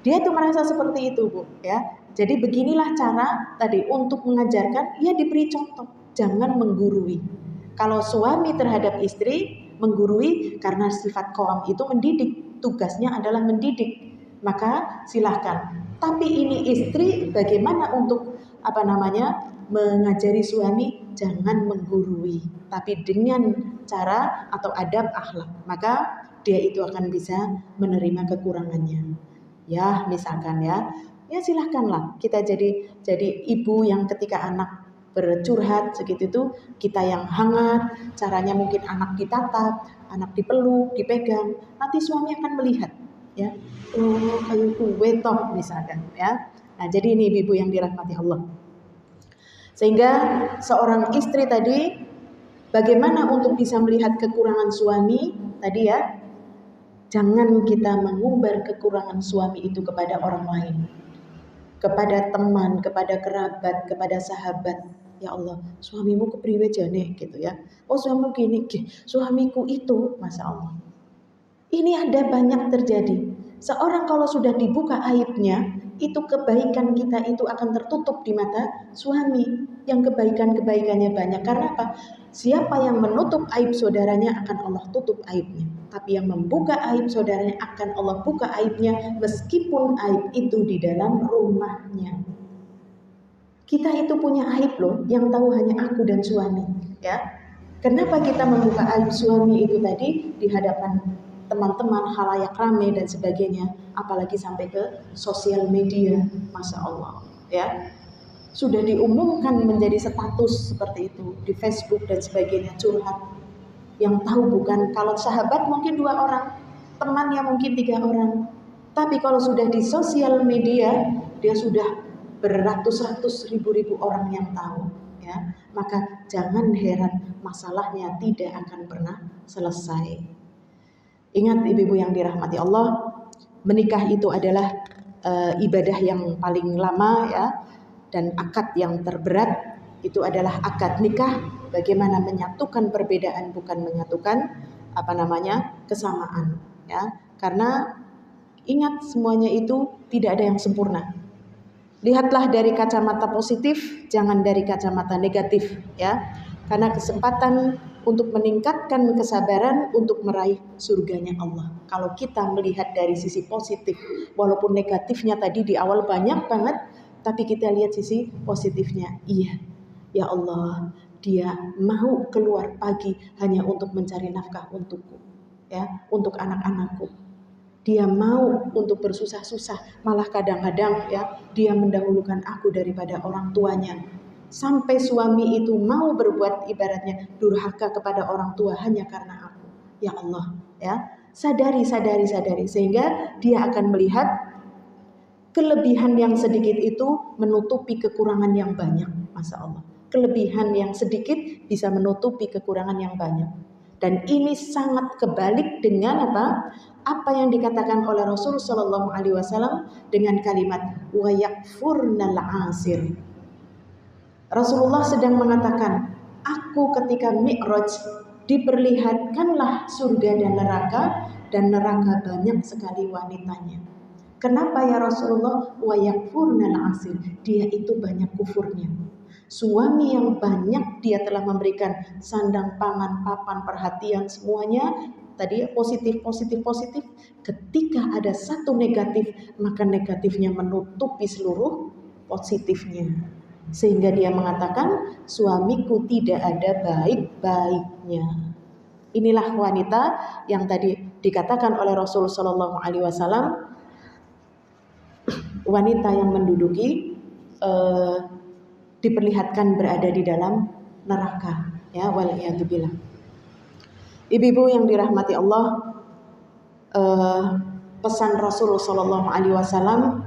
Dia tuh merasa seperti itu, Bu, ya. Jadi beginilah cara tadi untuk mengajarkan, ya diberi contoh, jangan menggurui. Kalau suami terhadap istri menggurui karena sifat qawam itu mendidik, tugasnya adalah mendidik. Maka silahkan Tapi ini istri bagaimana untuk mengajari suami jangan menggurui, tapi dengan cara atau adab akhlak, maka dia itu akan bisa menerima kekurangannya. Ya, misalkan ya silahkanlah kita jadi ibu yang ketika anak bercurhat segitu itu kita yang hangat, caranya mungkin anak ditatap, anak dipeluk, dipegang, nanti suami akan melihat ya, oh kayu kue toh misalkan ya. Nah, jadi ini ibu yang dirahmati Allah. Sehingga seorang istri tadi bagaimana untuk bisa melihat kekurangan suami tadi ya, jangan kita mengumbar kekurangan suami itu kepada orang lain, kepada teman, kepada kerabat, kepada sahabat. Ya Allah, suamimu kepriwe jane gitu ya. Oh suamimu gini, suamiku itu, Masya Allah. Ini ada banyak terjadi. Seorang kalau sudah dibuka aibnya, itu kebaikan kita itu akan tertutup di mata suami. Yang kebaikan-kebaikannya banyak. Karena apa? Siapa yang menutup aib saudaranya akan Allah tutup aibnya. Tapi yang membuka aib saudaranya akan Allah buka aibnya meskipun aib itu di dalam rumahnya. Kita itu punya aib loh, yang tahu hanya aku dan suami. Ya, kenapa kita membuka aib suami itu tadi di hadapan teman-teman, halayak ramai dan sebagainya, apalagi sampai ke sosial media, Masya Allah, ya sudah diumumkan menjadi status seperti itu di Facebook dan sebagainya, curhat. Yang tahu bukan, kalau sahabat mungkin 2 orang, temannya mungkin 3 orang, tapi kalau sudah di sosial media, dia sudah beratus-ratus ribu orang yang tahu, ya maka jangan heran masalahnya tidak akan pernah selesai. Ingat ibu-ibu yang dirahmati Allah, menikah itu adalah ibadah yang paling lama ya, dan akad yang terberat itu adalah akad nikah. Bagaimana menyatukan perbedaan bukan menyatukan kesamaan ya. Karena ingat semuanya itu tidak ada yang sempurna. Lihatlah dari kacamata positif, jangan dari kacamata negatif ya. Karena kesempatan untuk meningkatkan kesabaran untuk meraih surganya Allah. Kalau kita melihat dari sisi positif, walaupun negatifnya tadi di awal banyak banget, tapi kita lihat sisi positifnya. Iya, ya Allah, dia mau keluar pagi hanya untuk mencari nafkah untukku, ya, untuk anak-anakku. Dia mau untuk bersusah-susah, malah kadang-kadang ya dia mendahulukan aku daripada orang tuanya. Sampai suami itu mau berbuat ibaratnya durhaka kepada orang tua hanya karena aku. Ya Allah, ya. Sadari sehingga dia akan melihat kelebihan yang sedikit itu menutupi kekurangan yang banyak. Masya Allah. Kelebihan yang sedikit bisa menutupi kekurangan yang banyak. Dan ini sangat kebalik dengan apa yang dikatakan oleh Rasul Shallallahu Alaihi Wasallam dengan kalimat wa yakfurnal asir. Rasulullah sedang mengatakan, aku ketika Mi'raj diperlihatkanlah surga dan neraka banyak sekali wanitanya. Kenapa ya Rasulullah? Wa yakfurnal asir. Dia itu banyak kufurnya. Suami yang banyak dia telah memberikan sandang, pangan, papan, perhatian semuanya. Tadi positif. Ketika ada satu negatif, maka negatifnya menutupi seluruh positifnya. Sehingga dia mengatakan suamiku tidak ada baik-baiknya. Inilah wanita yang tadi dikatakan oleh Rasul Shallallahu Alaihi Wasallam, wanita yang menduduki diperlihatkan berada di dalam neraka. Ya, waliyadzubillah. Ibu-ibu yang dirahmati Allah, pesan Rasul Shallallahu Alaihi Wasallam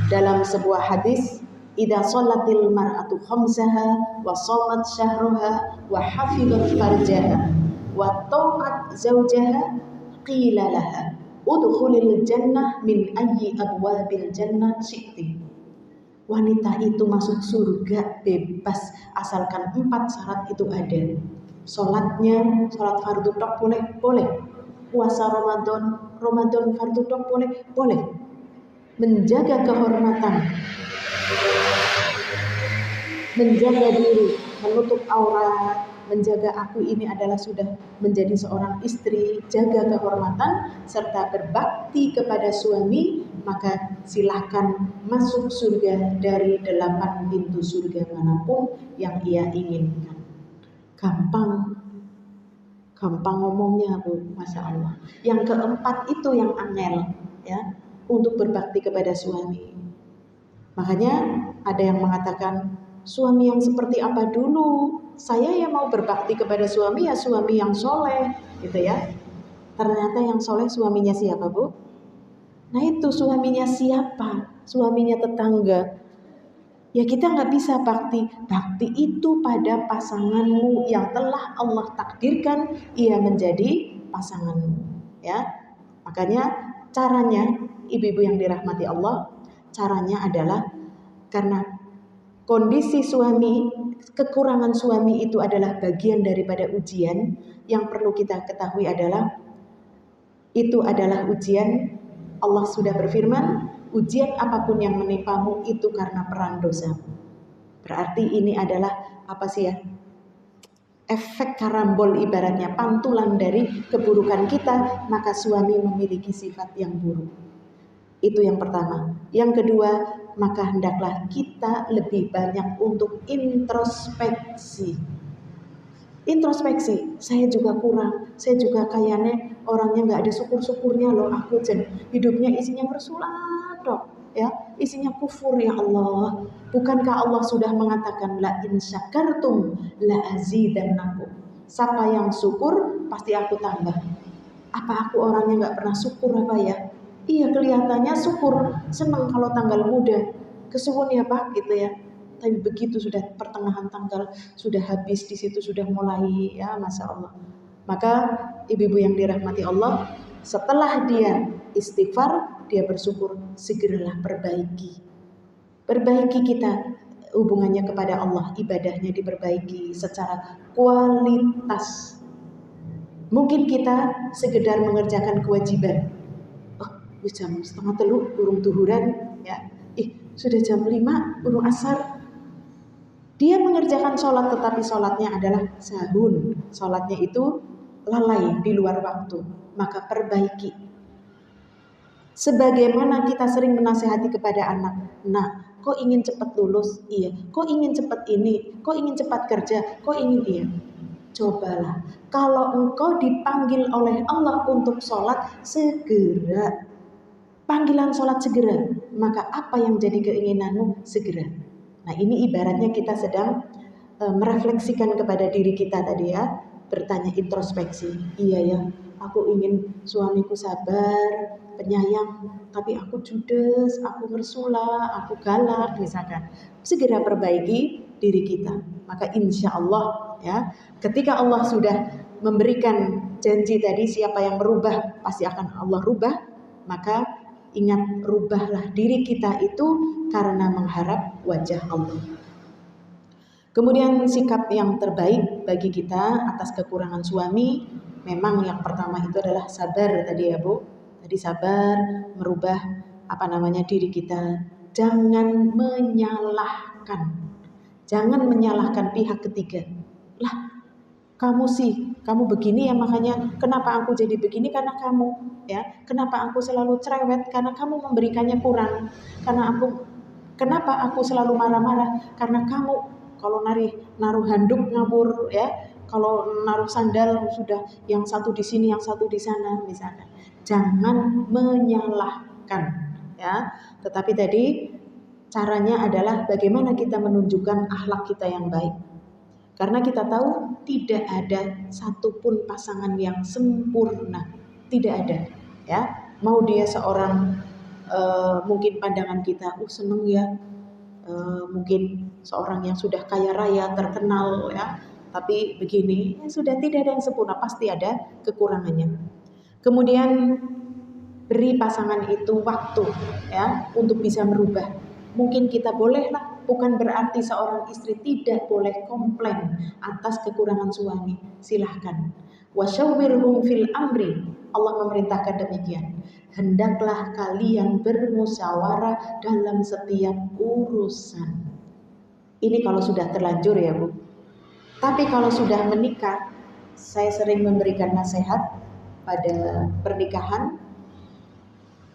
dalam sebuah hadis, idza shalatil mar'atu khamsaha wa shamat syahraha wa hafizat farjaha wa ta'at zawjaha qila laha udkhulil jannah min ayyi abwabil jannah syi'ti. Wanita itu masuk surga bebas asalkan 4 syarat itu ada. Sholatnya, sholat fardu tok boleh. Puasa Ramadan fardu tok boleh. Menjaga kehormatan, menjaga diri, menutup aurat, menjaga aku ini adalah sudah menjadi seorang istri, jaga kehormatan serta berbakti kepada suami, maka silakan masuk surga dari 8 pintu surga manapun yang ia inginkan. Gampang ngomongnya Bu, Masya Allah. Yang keempat itu yang angel, ya, untuk berbakti kepada suami. Makanya ada yang mengatakan, suami yang seperti apa dulu? Saya ya mau berbakti kepada suami ya suami yang soleh, gitu ya. Ternyata yang soleh suaminya siapa Bu? Nah itu suaminya siapa? Suaminya tetangga. Ya kita nggak bisa bakti. Bakti itu pada pasanganmu yang telah Allah takdirkan ia menjadi pasanganmu. Ya, makanya caranya, ibu-ibu yang dirahmati Allah, caranya adalah karena kondisi suami, kekurangan suami itu adalah bagian daripada ujian. Yang perlu kita ketahui adalah itu adalah ujian. Allah sudah berfirman, ujian apapun yang menimpamu itu karena peran dosamu. Berarti ini adalah apa sih ya? Efek karambol, ibaratnya pantulan dari keburukan kita, maka suami memiliki sifat yang buruk. Itu yang pertama. Yang kedua, maka hendaklah kita lebih banyak untuk introspeksi. Introspeksi, saya juga kurang, saya juga kayaknya orangnya nggak ada syukur-syukurnya loh, aku hidupnya isinya bersulat dok, ya, isinya kufur ya Allah. Bukankah Allah sudah mengatakan la in syakartum la azidannakum. Siapa yang syukur pasti aku tambah. Apa aku orangnya nggak pernah syukur apa ya? Iya kelihatannya syukur, senang kalau tanggal muda, kesuwun ya Pak gitu ya. Tapi begitu sudah pertengahan tanggal, sudah habis di situ sudah mulai ya Masya Allah. Maka ibu-ibu yang dirahmati Allah, setelah dia istighfar, dia bersyukur, segeralah perbaiki. Perbaiki kita hubungannya kepada Allah, ibadahnya diperbaiki secara kualitas. Mungkin kita sekedar mengerjakan kewajiban. Oh, jam 2:30 burung duhuran ya. Sudah jam 5 burung asar. Dia mengerjakan sholat tetapi sholatnya adalah sahun. Sholatnya itu lalai di luar waktu. Maka perbaiki. Sebagaimana kita sering menasihati kepada anak. Nah, kok ingin cepat lulus? Iya. Kok ingin cepat ini? Kok ingin cepat kerja? Kok ingin iya? Cobalah. Kalau engkau dipanggil oleh Allah untuk sholat, segera. Panggilan sholat segera. Maka apa yang jadi keinginanmu? Segera. Nah ini ibaratnya kita sedang merefleksikan kepada diri kita tadi ya, bertanya introspeksi. Iya ya, aku ingin suamiku sabar, penyayang, tapi aku judes, aku mersula, aku galak misalkan. Segera perbaiki diri kita. Maka insya Allah ya, ketika Allah sudah memberikan janji tadi, siapa yang merubah pasti akan Allah rubah. Maka ingat, rubahlah diri kita itu karena mengharap wajah Allah. Kemudian sikap yang terbaik bagi kita atas kekurangan suami, memang yang pertama itu adalah sabar tadi ya Bu. Tadi sabar merubah diri kita. Jangan menyalahkan. Jangan menyalahkan pihak ketiga. Lah, kamu begini ya, makanya kenapa aku jadi begini karena kamu ya. Kenapa aku selalu cerewet karena kamu memberikannya kurang. Kenapa aku selalu marah-marah karena kamu kalau naruh handuk ngabur ya. Kalau naruh sandal sudah yang satu di sini, yang satu di sana misalkan. Jangan menyalahkan ya. Tetapi tadi caranya adalah bagaimana kita menunjukkan akhlak kita yang baik. Karena kita tahu tidak ada satupun pasangan yang sempurna, tidak ada, ya. Mau dia seorang mungkin pandangan kita, seneng ya, mungkin seorang yang sudah kaya raya, terkenal, ya. Tapi begini, ya sudah tidak ada yang sempurna, pasti ada kekurangannya. Kemudian beri pasangan itu waktu, ya, untuk bisa merubah. Mungkin kita bolehlah. Bukan berarti seorang istri tidak boleh komplain atas kekurangan suami. Silahkan. Wasyawwirhum fil amri. Allah memerintahkan demikian. Hendaklah kalian bermusyawarah dalam setiap urusan. Ini kalau sudah terlanjur ya Bu. Tapi kalau sudah menikah, saya sering memberikan nasihat pada pernikahan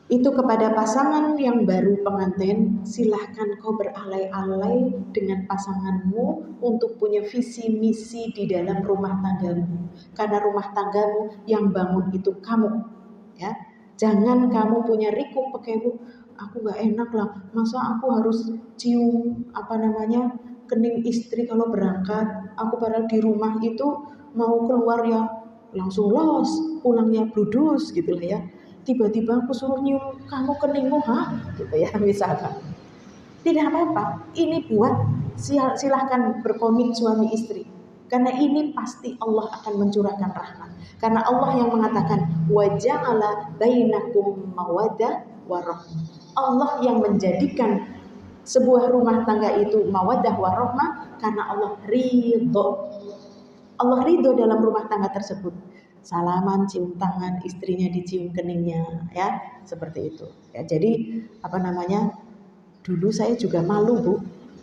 itu kepada pasangan yang baru pengantin, silahkan kau beralay-alay dengan pasanganmu untuk punya visi misi di dalam rumah tanggamu. Karena rumah tanggamu yang bangun itu kamu, ya. Jangan kamu punya riku pakai aku nggak enak lah, masa aku harus cium kening istri kalau berangkat. Aku padahal di rumah itu mau keluar ya langsung los, pulangnya bludus gitu lah ya. Tiba-tiba aku suruh nyium kamu keningmu, gitu ya misalkan. Tidak apa-apa, ini buat silahkan berkomit suami istri. Karena ini pasti Allah akan mencurahkan rahmat. Karena Allah yang mengatakan waja'ala bainakum mawaddah warahmah. Allah yang menjadikan sebuah rumah tangga itu mawaddah warahmah karena Allah ridho. Allah ridho dalam rumah tangga tersebut. Salaman, cium tangan, istrinya dicium keningnya, ya seperti itu. Ya, jadi dulu saya juga malu Bu.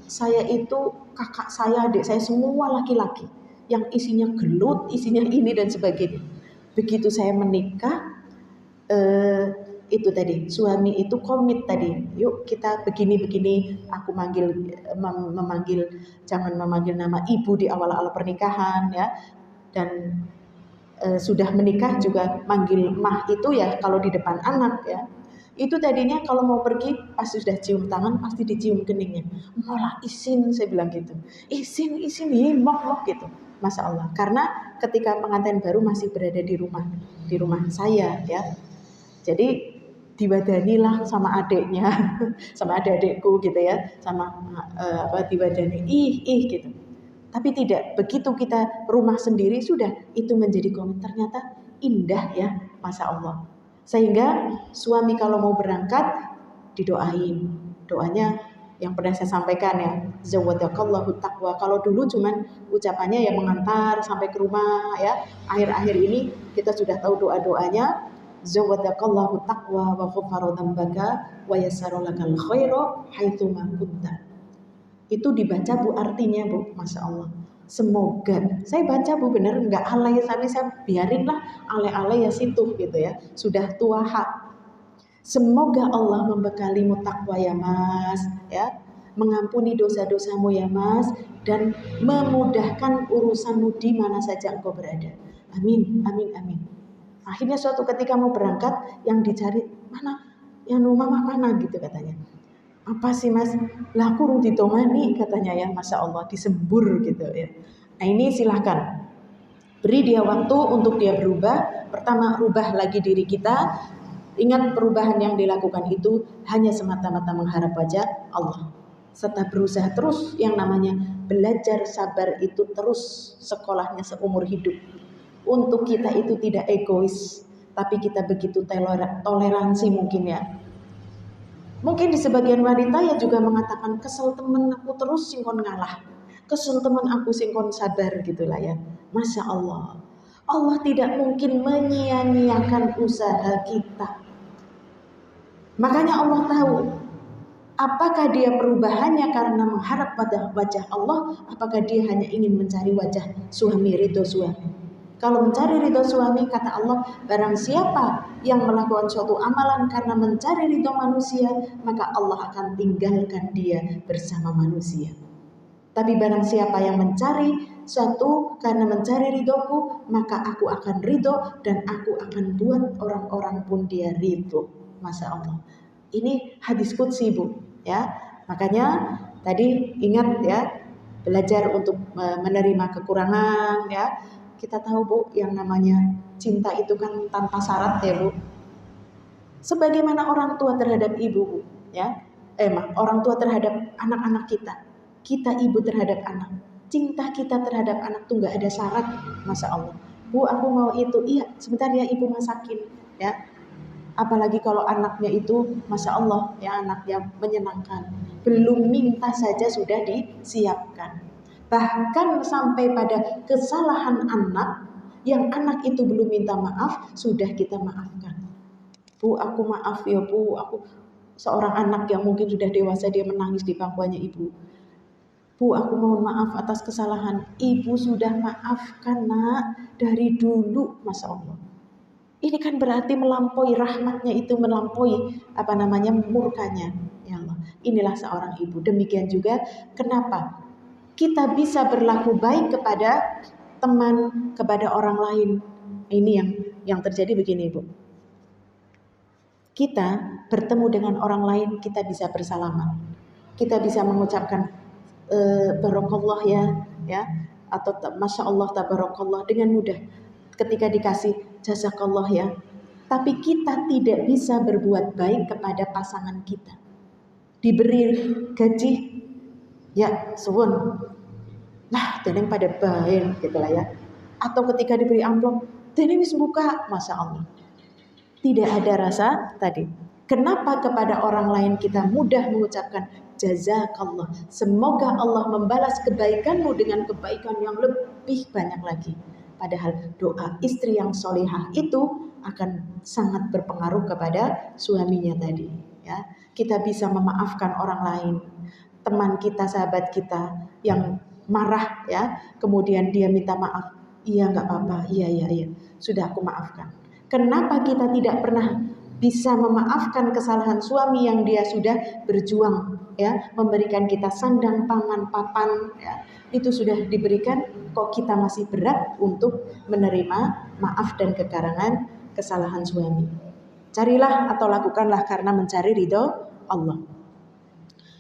Saya itu kakak saya, adik saya semua laki-laki, yang isinya gelut, isinya ini dan sebagainya. Begitu saya menikah, itu tadi suami itu komit tadi, yuk kita begini-begini. Aku memanggil, jangan memanggil nama ibu di awal-awal pernikahan ya, dan sudah menikah juga manggil mah itu ya kalau di depan anak ya. Itu tadinya kalau mau pergi pasti sudah cium tangan, pasti dicium keningnya. Malah isin, saya bilang gitu. Isin mok gitu. Masya Allah. Karena ketika pengantin baru masih berada di rumah saya ya. Jadi diwadanilah sama adiknya, sama adik-adikku gitu ya, sama diwadani ih gitu. Tapi tidak, begitu kita rumah sendiri sudah itu menjadi komit, ternyata indah ya, Masya Allah. Sehingga suami kalau mau berangkat didoain, doanya yang pernah saya sampaikan ya, zawadakallahu taqwa. Kalau dulu cuman ucapannya ya mengantar sampai ke rumah ya. Akhir-akhir ini kita sudah tahu doa-doanya, zawadakallahu taqwa wa ghafara dzambaka wa yassara lakal khaira haitsu ma kunta. Itu dibaca Bu artinya Bu, Masya Allah. Semoga, saya baca Bu bener, nggak alay tapi saya biarinlah alay-alay ya situ gitu ya. Sudah tua hak. Semoga Allah membekalimu takwa ya Mas, ya. Mengampuni dosa-dosamu ya Mas, dan memudahkan urusanmu di mana saja engkau berada. Amin, amin, amin. Akhirnya suatu ketika mau berangkat, yang dicari mana, yang mama mana gitu katanya. Apa sih Mas? Lah aku ditongani katanya ya, Masya Allah, disembur gitu ya. Nah ini silahkan beri dia waktu untuk dia berubah. Pertama, rubah lagi diri kita. Ingat perubahan yang dilakukan itu hanya semata-mata mengharap wajah Allah. Serta berusaha terus, yang namanya belajar sabar itu terus sekolahnya seumur hidup. Untuk kita itu tidak egois, tapi kita begitu toleransi mungkin ya. Mungkin di sebagian wanita ya juga mengatakan kesel temen aku terus singkon ngalah, kesel temen aku singkon sabar gitulah ya. Masya Allah, Allah tidak mungkin menyia-nyiakan usaha kita. Makanya Allah tahu apakah dia perubahannya karena mengharap pada wajah Allah, apakah dia hanya ingin mencari wajah suami, ridho suami. Kalau mencari ridho suami, kata Allah, barang siapa yang melakukan suatu amalan karena mencari ridho manusia, maka Allah akan tinggalkan dia bersama manusia. Tapi barang siapa yang mencari suatu karena mencari ridhoku, maka aku akan ridho dan aku akan buat orang-orang pun dia ridho. Masya Allah. Ini hadis qudsi Bu, ya. Makanya tadi ingat ya, belajar untuk menerima kekurangan ya. Kita tahu Bu, yang namanya cinta itu kan tanpa syarat ya Bu. Sebagaimana orang tua terhadap ibu Bu, ya. Orang tua terhadap anak-anak kita. Kita ibu terhadap anak. Cinta kita terhadap anak tuh nggak ada syarat, Masya Allah. Bu, aku mau itu, iya sebentar ya ibu masakin, ya. Apalagi kalau anaknya itu, Masya Allah, ya anaknya menyenangkan. Belum minta saja sudah disiapkan. Bahkan sampai pada kesalahan anak, yang anak itu belum minta maaf, sudah kita maafkan. Bu, aku maaf ya Bu, aku seorang anak yang mungkin sudah dewasa, dia menangis di pangkuannya ibu. Bu, aku mohon maaf atas kesalahan. Ibu sudah maafkan, Nak, dari dulu, Masya Allah. Ini kan berarti melampaui rahmatnya itu, melampaui murkanya. Ya Allah, inilah seorang ibu. Demikian juga kenapa kita bisa berlaku baik kepada teman, kepada orang lain. Ini yang terjadi begini, Bu. Kita bertemu dengan orang lain, kita bisa bersalaman. Kita bisa mengucapkan barokallah ya, atau masya Allah tabarakallah dengan mudah. Ketika dikasih jazakallah ya, tapi kita tidak bisa berbuat baik kepada pasangan kita. Diberi gaji, ya suwun, nah teneng pada baik gitulah ya. Atau ketika diberi amplop, teneng wis buka, masya Allah. Tidak ada rasa tadi. Kenapa kepada orang lain kita mudah mengucapkan jazakallah. Semoga Allah membalas kebaikanmu dengan kebaikan yang lebih banyak lagi. Padahal doa istri yang solihah itu akan sangat berpengaruh kepada suaminya tadi. Ya, kita bisa memaafkan orang lain, teman kita, sahabat kita yang marah ya, kemudian dia minta maaf. Iya nggak apa-apa, iya, sudah aku maafkan. Kenapa kita tidak pernah bisa memaafkan kesalahan suami yang dia sudah berjuang ya, memberikan kita sandang, pangan, papan ya, itu sudah diberikan, kok kita masih berat untuk menerima maaf dan kekarangan kesalahan suami. Carilah atau lakukanlah karena mencari ridho Allah.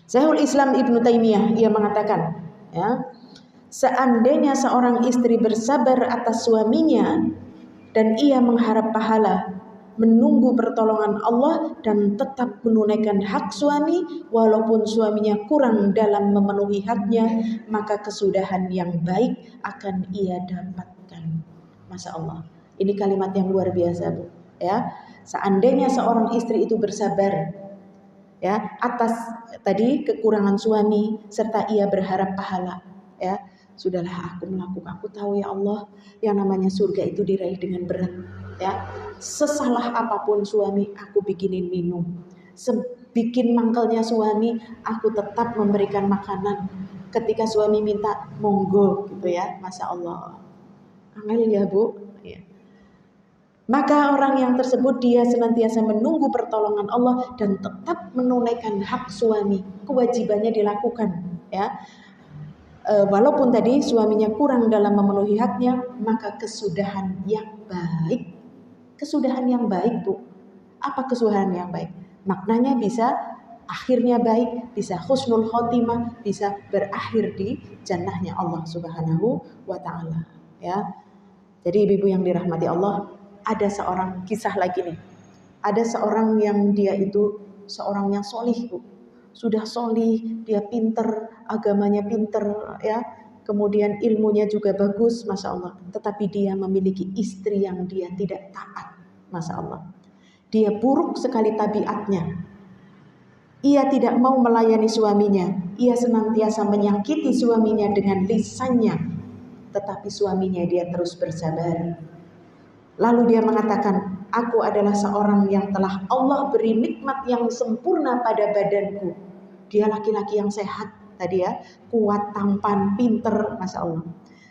Syekhul Islam Ibnu Taimiyah ia mengatakan ya, seandainya seorang istri bersabar atas suaminya dan ia mengharap pahala, menunggu pertolongan Allah dan tetap menunaikan hak suami walaupun suaminya kurang dalam memenuhi haknya, maka kesudahan yang baik akan ia dapatkan. Masya Allah, ini kalimat yang luar biasa, Bu. Ya, seandainya seorang istri itu bersabar ya atas tadi kekurangan suami serta ia berharap pahala, ya sudahlah aku melakukan, aku tahu ya Allah yang namanya surga itu diraih dengan berat ya. Sesalah apapun suami aku bikinin minum, bikin mangkelnya suami aku tetap memberikan makanan, ketika suami minta monggo gitu ya. Masya Allah, angel ya Bu ya. Maka orang yang tersebut dia senantiasa menunggu pertolongan Allah dan tetap menunaikan hak suami, kewajibannya dilakukan ya. Walaupun tadi suaminya kurang dalam memenuhi haknya, maka kesudahan yang baik. Kesudahan yang baik, Bu. Apa kesudahan yang baik? Maknanya bisa akhirnya baik, bisa husnul khotimah, bisa berakhir di jannahnya Allah Subhanahu wa taala, ya. Jadi ibu-ibu yang dirahmati Allah, ada seorang kisah lagi nih. Ada seorang yang dia itu seorang yang solih, Bu. Sudah solih, dia pinter, agamanya pinter ya, kemudian ilmunya juga bagus, Masya Allah. Tetapi dia memiliki istri yang dia tidak taat, Masya Allah. Dia buruk sekali tabiatnya. Ia tidak mau melayani suaminya. Ia senantiasa menyakiti suaminya dengan lisannya. Tetapi suaminya dia terus bersabar. Lalu dia mengatakan, aku adalah seorang yang telah Allah beri nikmat yang sempurna pada badanku. Dia laki-laki yang sehat tadi ya, kuat, tampan, pinter, Masya Allah.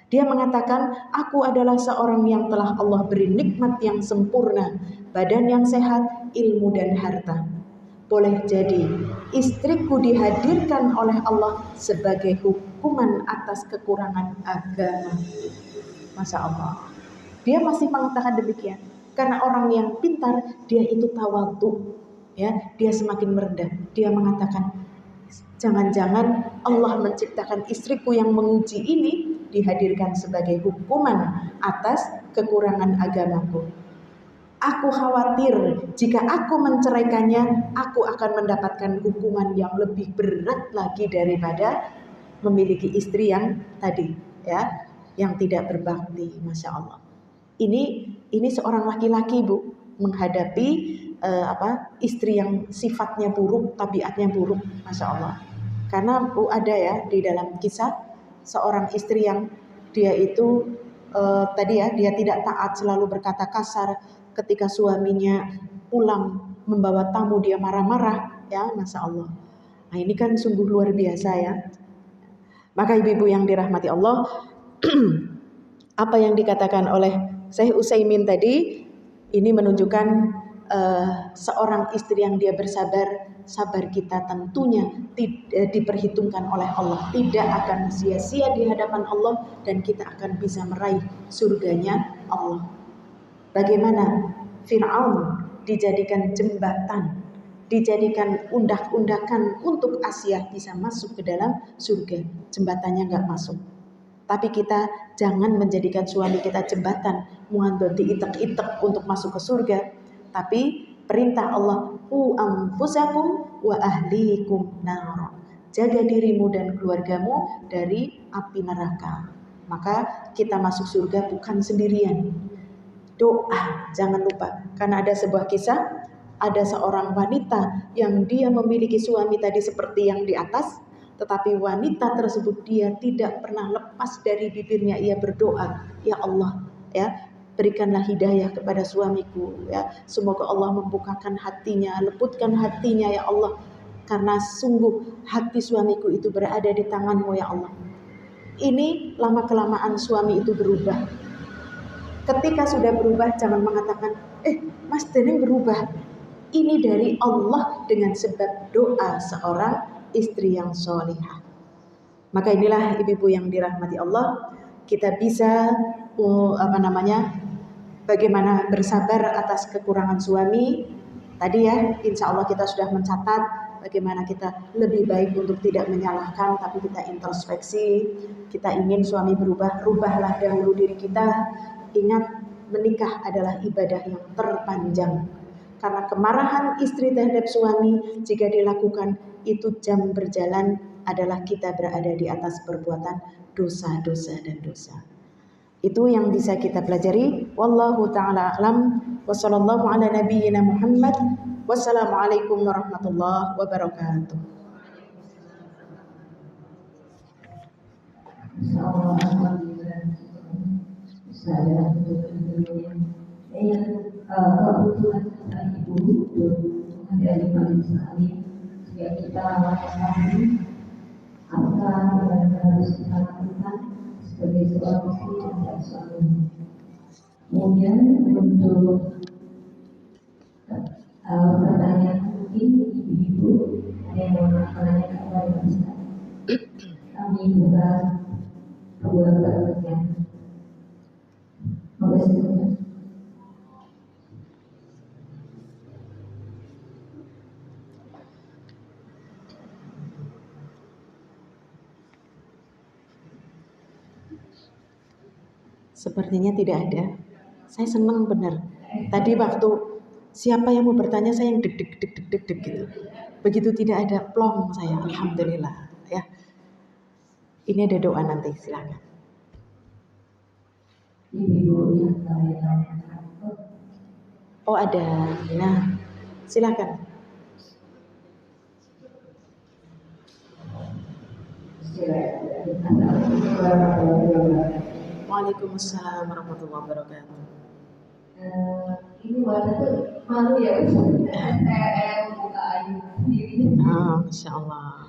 Dia mengatakan, aku adalah seorang yang telah Allah beri nikmat yang sempurna, badan yang sehat, ilmu dan harta. Boleh jadi istriku dihadirkan oleh Allah sebagai hukuman atas kekurangan agama. Masya Allah. Dia masih mengatakan demikian karena orang yang pintar dia itu tawadhu, ya, dia semakin merendah. Dia mengatakan, jangan-jangan Allah menciptakan istriku yang menguji ini dihadirkan sebagai hukuman atas kekurangan agamaku. Aku khawatir jika aku menceraikannya, aku akan mendapatkan hukuman yang lebih berat lagi daripada memiliki istri yang tadi, ya, yang tidak berbakti. Masya Allah. Ini seorang laki-laki, Bu, menghadapi istri yang sifatnya buruk, tabiatnya buruk, Masya Allah. Karena Bu ada ya di dalam kisah seorang istri yang dia itu tadi ya, dia tidak taat, selalu berkata kasar. Ketika suaminya pulang membawa tamu dia marah-marah, ya Masya Allah. Nah ini kan sungguh luar biasa ya. Maka ibu-ibu yang dirahmati Allah, apa yang dikatakan oleh Syekh Utsaimin tadi ini menunjukkan seorang istri yang dia bersabar, sabar kita tentunya diperhitungkan oleh Allah, tidak akan sia-sia di hadapan Allah dan kita akan bisa meraih surganya Allah. Bagaimana Fir'aun dijadikan jembatan, dijadikan undak-undakan untuk Asia bisa masuk ke dalam surga, jembatannya nggak masuk. Tapi kita jangan menjadikan suami kita jembatan, muandot diitek-itek untuk masuk ke surga. Tapi perintah Allah, anfusakum wa ahlikum nar. Jaga dirimu dan keluargamu dari api neraka. Maka kita masuk surga bukan sendirian. Doa, jangan lupa. Karena ada sebuah kisah, ada seorang wanita yang dia memiliki suami tadi seperti yang di atas, tetapi wanita tersebut dia tidak pernah lepas dari bibirnya, ia berdoa, ya Allah, ya berikanlah hidayah kepada suamiku, ya semoga Allah membukakan hatinya, lembutkan hatinya ya Allah, karena sungguh hati suamiku itu berada di tanganmu ya Allah. Ini lama kelamaan suami itu berubah. Ketika sudah berubah jangan mengatakan, Mas Deneng berubah. Ini dari Allah dengan sebab doa seorang istri yang solihah. Maka inilah ibu-ibu yang dirahmati Allah, kita bisa bagaimana bersabar atas kekurangan suami. Tadi ya, insya Allah kita sudah mencatat bagaimana kita lebih baik untuk tidak menyalahkan, tapi kita introspeksi. Kita ingin suami berubah, rubahlah dahulu diri kita. Ingat, menikah adalah ibadah yang terpanjang. Karena kemarahan istri terhadap suami jika dilakukan itu jam berjalan adalah kita berada di atas perbuatan dosa-dosa dan dosa. Itu yang bisa kita pelajari. Wallahu ta'ala a'lam. Wa sallallahu ala nabiyyina Muhammad. Wassalamualaikum warahmatullahi wabarakatuh. Kebutuhan ibu dari majelis taklim jika kita mengetahui apa yang harus kita lakukan sebagai seorang istri dan suami. Kemudian untuk pertanyaan mungkin ibu-ibu ada yang mau menanyakan kepada Ustaz. Kami buka dua pertanyaan. Makasih. Sepertinya tidak ada. Saya senang benar. Tadi waktu siapa yang mau bertanya saya yang deg gitu. Begitu tidak ada plong saya, alhamdulillah ya. Ini ada doa nanti, silakan. Oh ada. Nah, silakan. Waalaikumsalam warahmatullahi wabarakatuh. Ini warna tuh malu ya, saya buka aja sendiri. Masya Allah.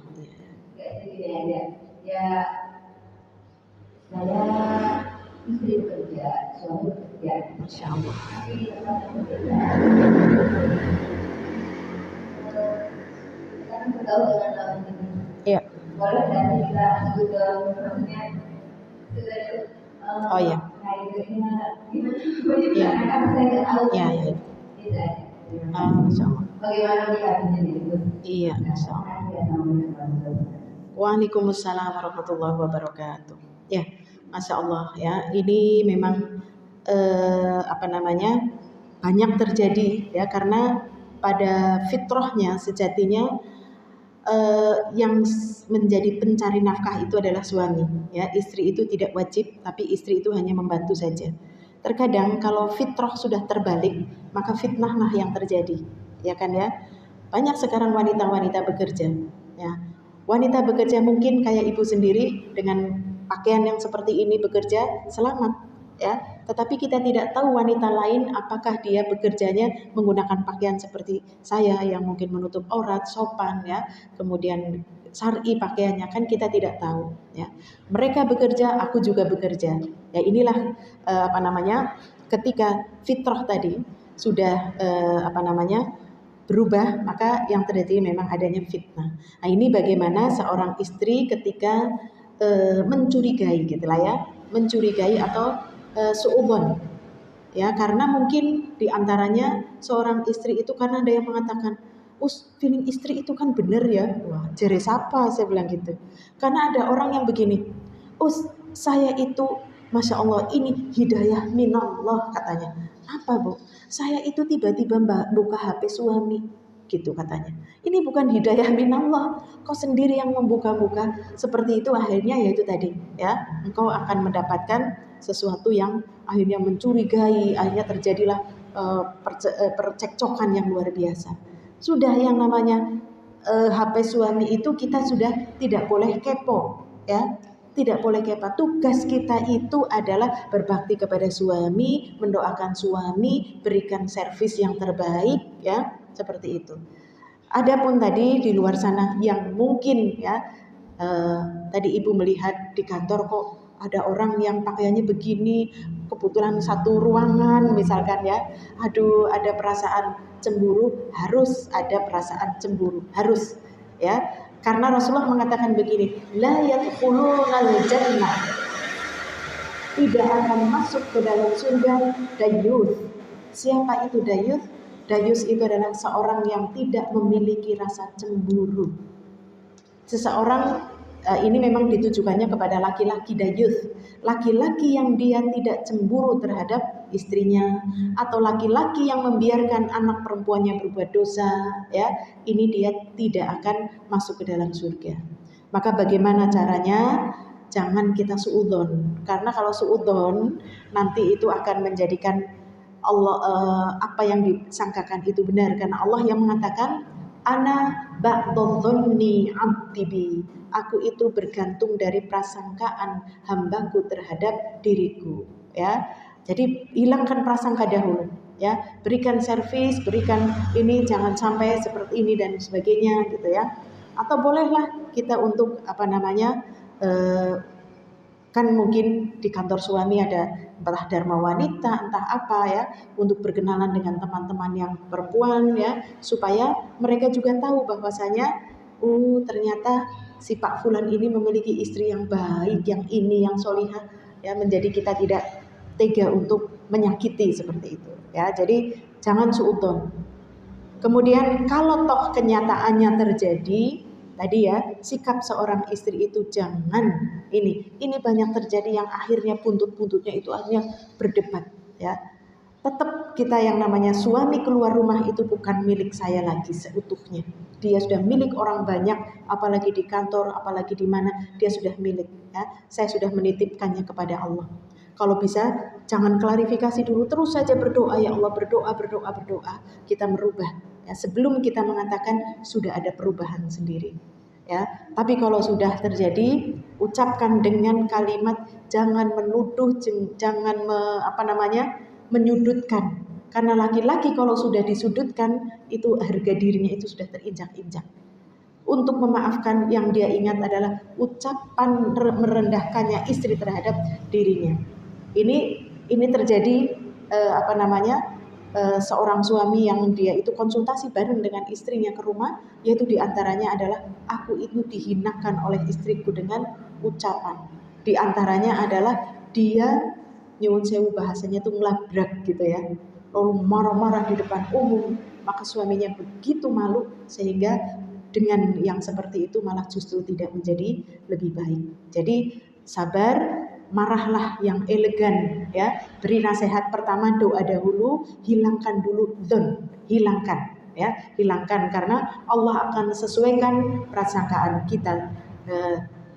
Ya, saya istri bekerja, suami bekerja. Masya Allah. Tapi tetap bekerja. Sekarang bergaul dengan lawan ini. Iya. Boleh dari kita juga maksudnya sudah. Oh iya. Iya. Iya. Masya Allah. Bagaimana melihatnya itu? Iya, Masya Allah. Waalaikumsalam warahmatullahi wabarakatuh. Ya, Masya Allah ya. Ini memang banyak terjadi ya, karena pada fitrahnya sejatinya yang menjadi pencari nafkah itu adalah suami ya. Istri itu tidak wajib, tapi istri itu hanya membantu saja. Terkadang kalau fitrah sudah terbalik, maka fitnahlah yang terjadi, ya kan ya. Banyak sekarang wanita-wanita bekerja ya. Wanita bekerja mungkin kayak ibu sendiri dengan pakaian yang seperti ini bekerja, selamat ya. Tetapi kita tidak tahu wanita lain apakah dia bekerjanya menggunakan pakaian seperti saya yang mungkin menutup aurat, sopan ya. Kemudian syar'i pakaiannya kan kita tidak tahu ya. Mereka bekerja, aku juga bekerja. Ya inilah ketika fitrah tadi sudah berubah, maka yang terjadi memang adanya fitnah. Nah, ini bagaimana seorang istri ketika mencurigai gitulah ya, mencurigai atau suudzon. Ya, karena mungkin diantaranya seorang istri itu karena ada yang mengatakan, feeling istri itu kan benar ya. Wah, jere siapa saya bilang gitu. Karena ada orang yang begini, saya itu Masya Allah ini hidayah minallah katanya. Apa bu? Saya itu tiba-tiba buka HP suami gitu katanya. Ini bukan hidayah minallah, kau sendiri yang membuka-buka seperti itu, akhirnya yaitu tadi ya, engkau akan mendapatkan sesuatu yang akhirnya mencurigai, akhirnya terjadilah percekcokan yang luar biasa. Sudah yang namanya HP suami itu kita sudah tidak boleh kepo ya. Tidak boleh kepo. Tugas kita itu adalah berbakti kepada suami, mendoakan suami, berikan servis yang terbaik ya, seperti itu. Adapun tadi di luar sana yang mungkin ya tadi ibu melihat di kantor kok ada orang yang pakaiannya begini, kebetulan satu ruangan misalkan ya, aduh ada perasaan cemburu, harus ada perasaan cemburu, harus ya. Karena Rasulullah mengatakan begini, la yadkhulunal jannah, tidak akan masuk ke dalam surga dayuth. Siapa itu dayuth? Dayuth itu adalah seorang yang tidak memiliki rasa cemburu. Seseorang ini memang ditujukannya kepada laki-laki dayuth, laki-laki yang dia tidak cemburu terhadap istrinya, atau laki-laki yang membiarkan anak perempuannya berbuat dosa, ya, ini dia tidak akan masuk ke dalam surga. Maka bagaimana caranya? Jangan kita suudzon, karena kalau suudzon nanti itu akan menjadikan Allah apa yang disangkakan itu benar, karena Allah yang mengatakan ana ba'dadh-dhanni 'abdi bi. Aku itu bergantung dari prasangkaan hambaku terhadap diriku, ya. Jadi hilangkan prasangka dahulu, ya. Berikan servis, berikan ini, jangan sampai seperti ini dan sebagainya gitu ya. Atau bolehlah kita untuk kan mungkin di kantor suami ada entah dharma wanita, entah apa ya, untuk berkenalan dengan teman-teman yang perempuan ya, supaya mereka juga tahu bahwasanya ternyata si Pak Fulan ini memiliki istri yang baik, yang ini, yang solihah ya, menjadi kita tidak tega untuk menyakiti seperti itu ya. Jadi jangan suudzon. Kemudian kalau toh kenyataannya terjadi tadi ya, sikap seorang istri itu jangan ini banyak terjadi yang akhirnya buntut-buntutnya itu akhirnya berdebat ya. Tetap kita yang namanya suami keluar rumah itu bukan milik saya lagi seutuhnya. Dia sudah milik orang banyak, apalagi di kantor, apalagi di mana, dia sudah milik ya. Saya sudah menitipkannya kepada Allah. Kalau bisa jangan klarifikasi dulu, terus saja berdoa, ya Allah, berdoa. Kita merubah ya, sebelum kita mengatakan sudah ada perubahan sendiri. Ya, tapi kalau sudah terjadi, ucapkan dengan kalimat jangan menuduh, jangan menyudutkan. Karena laki-laki kalau sudah disudutkan, itu harga dirinya itu sudah terinjak-injak. Untuk memaafkan, yang dia ingat adalah ucapan merendahkannya istri terhadap dirinya. Ini terjadi seorang suami yang dia itu konsultasi bareng dengan istrinya ke rumah, yaitu diantaranya adalah aku itu dihinakan oleh istriku dengan ucapan. Diantaranya adalah dia nyuwun sewu bahasanya itu ngelabrak gitu ya, lalu marah-marah di depan umum, maka suaminya begitu malu sehingga dengan yang seperti itu malah justru tidak menjadi lebih baik. Jadi sabar, marahlah yang elegan ya, beri nasihat pertama, doa dahulu, hilangkan dulu dzon, hilangkan karena Allah akan sesuaikan prasangkaan kita,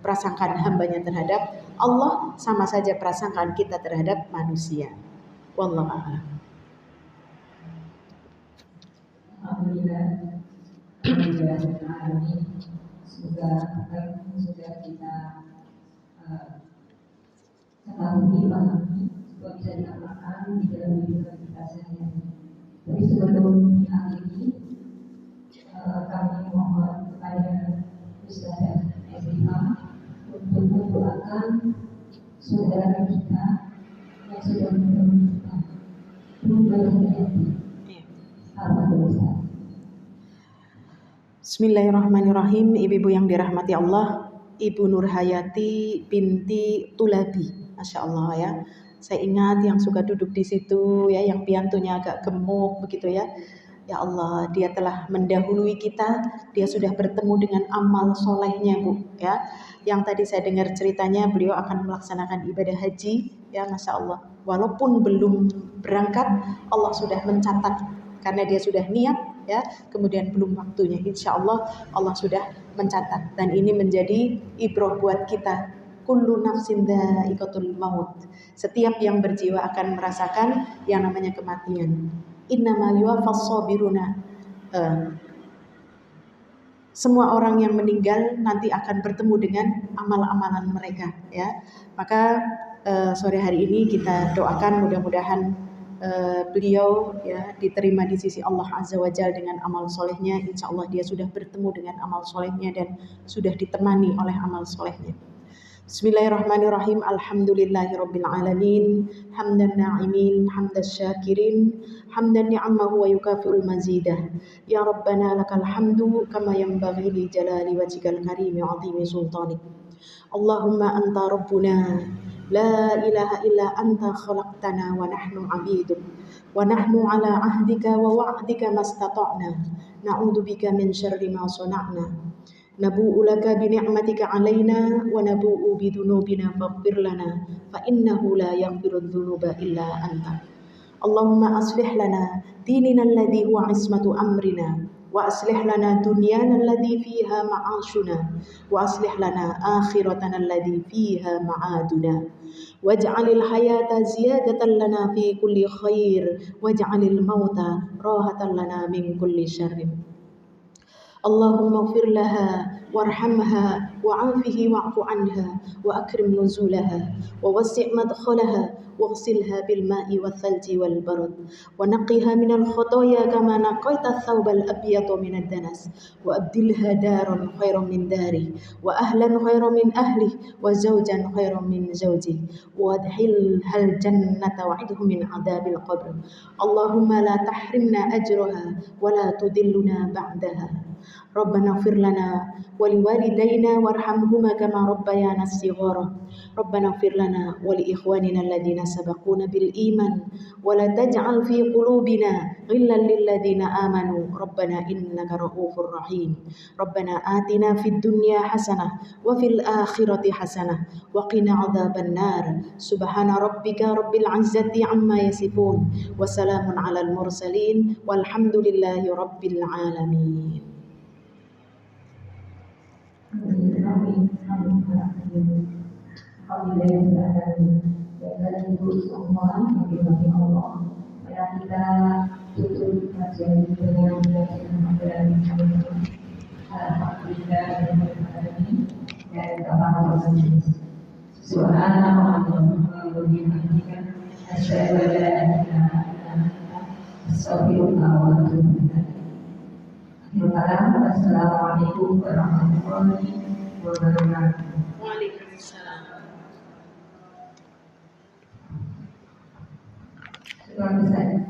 prasangkaan hambanya terhadap Allah sama saja prasangkaan kita terhadap manusia. Wallahu a'lam. Alhamdulillah, semoga apa yang sudah kita ketahui, pahami, supaya bisa diamalkan di dalam kehidupan kita sehari-hari. Tapi sebelum akhiri, kami mohon kepada Ustaz mendoakan saudara kita yang sudah menolong kita. Bismillahirrahmanirrahim. Ibu-ibu yang dirahmati Allah, Ibu Nurhayati binti Tulabi, Masya Allah ya. Saya ingat yang suka duduk di situ ya, yang piantunya agak gemuk begitu ya. Ya Allah, dia telah mendahului kita, dia sudah bertemu dengan amal solehnya Bu ya. Yang tadi saya dengar ceritanya beliau akan melaksanakan ibadah haji ya, Masya Allah. Walaupun belum berangkat, Allah sudah mencatat karena dia sudah niat ya, kemudian belum waktunya. Insya Allah Allah sudah mencatat dan ini menjadi ibrah buat kita. Kullu nafsin dha'iqatul maut. Setiap yang berjiwa akan merasakan yang namanya kematian. Innama yuwaffas sabiruna. Semua orang yang meninggal nanti akan bertemu dengan amal-amalan mereka ya. Maka sore hari ini kita doakan mudah-mudahan beliau ya diterima di sisi Allah Azza wa Jalla dengan amal solehnya. Insya Allah dia sudah bertemu dengan amal solehnya dan sudah ditemani oleh amal solehnya. Bismillahirrahmanirrahim. Alhamdulillahirabbil alamin. Hamdan na'imin, hamdas syakirin, hamdan ni'amahu wa yukafi'ul mazidah. Ya Rabbana lakal hamdu kama yanbaghi li jalali wajhikal karim wa 'azimi sultanik. Allahumma anta rabbuna la ilaha illa anta khalaqtana wa nahnu 'abiduk wa nahnu 'ala 'ahdika wa wa'dika mastata'na na'udzu bika min syarri ma sana'na. Nabu'u laka bi ni'matika 'alaina wa nabu'u bi dzunubina faghfir lana fa innahu la yaghfiru dzunuba illa anta. Allahumma aslih lana dinina alladhi huwa 'ismatu amrina wa aslih lana dunyana alladhi fiha ma'ashuna wa aslih lana akhiratana alladhi fiha ma'aduna waj'alil hayata ziyadatan lana fi kulli khair waj'alil mauta rahatan lana min kulli syarrin. Allahumma ighfir laha warhamha wa'afihi wa'fu anha wa akrim nuzulaha wa wasi' madkhalaha waghsilha bil ma'i wal thalji wal barad wa naqqiha minal khotoya kama naqaita thawbal abyada minad danas wa abdilha daran khairan min dari wa ahlan khairan min ahli wa zawjan khairan min zawji wa adkhilhal jannata wa'idhu min adabil qabr. Allahumma la tahrimna ajraha wa la tudilluna ba'daha. Rabbana ighfir lana wa liwalidayna warhamhuma kama rabbayana shighara. Rabbana ighfir lana wa li ikhwanina alladhina sabaquna bil iman wa la taj'al fi qulubina ghillan lil ladzina amanu. Rabbana innaka ra'ufur rahim. Rabbana atina fid dunya hasanah wa fil akhirati hasanah wa qina adzaban nar. Subhana rabbika rabbil izzati amma yasifun wa salamun alal mursalin walhamdulillahi rabbil alamin. Kita tutup kajian dengan bacaan alhamdulillah dan doa subhanallah wa bihamdihi asyhadu an la ilaha illa anta astaghfiruka wa atubu ilaik. Assalamualaikum warahmatullahi wabarakatuh. Waalaikumsalam. Terima kasih.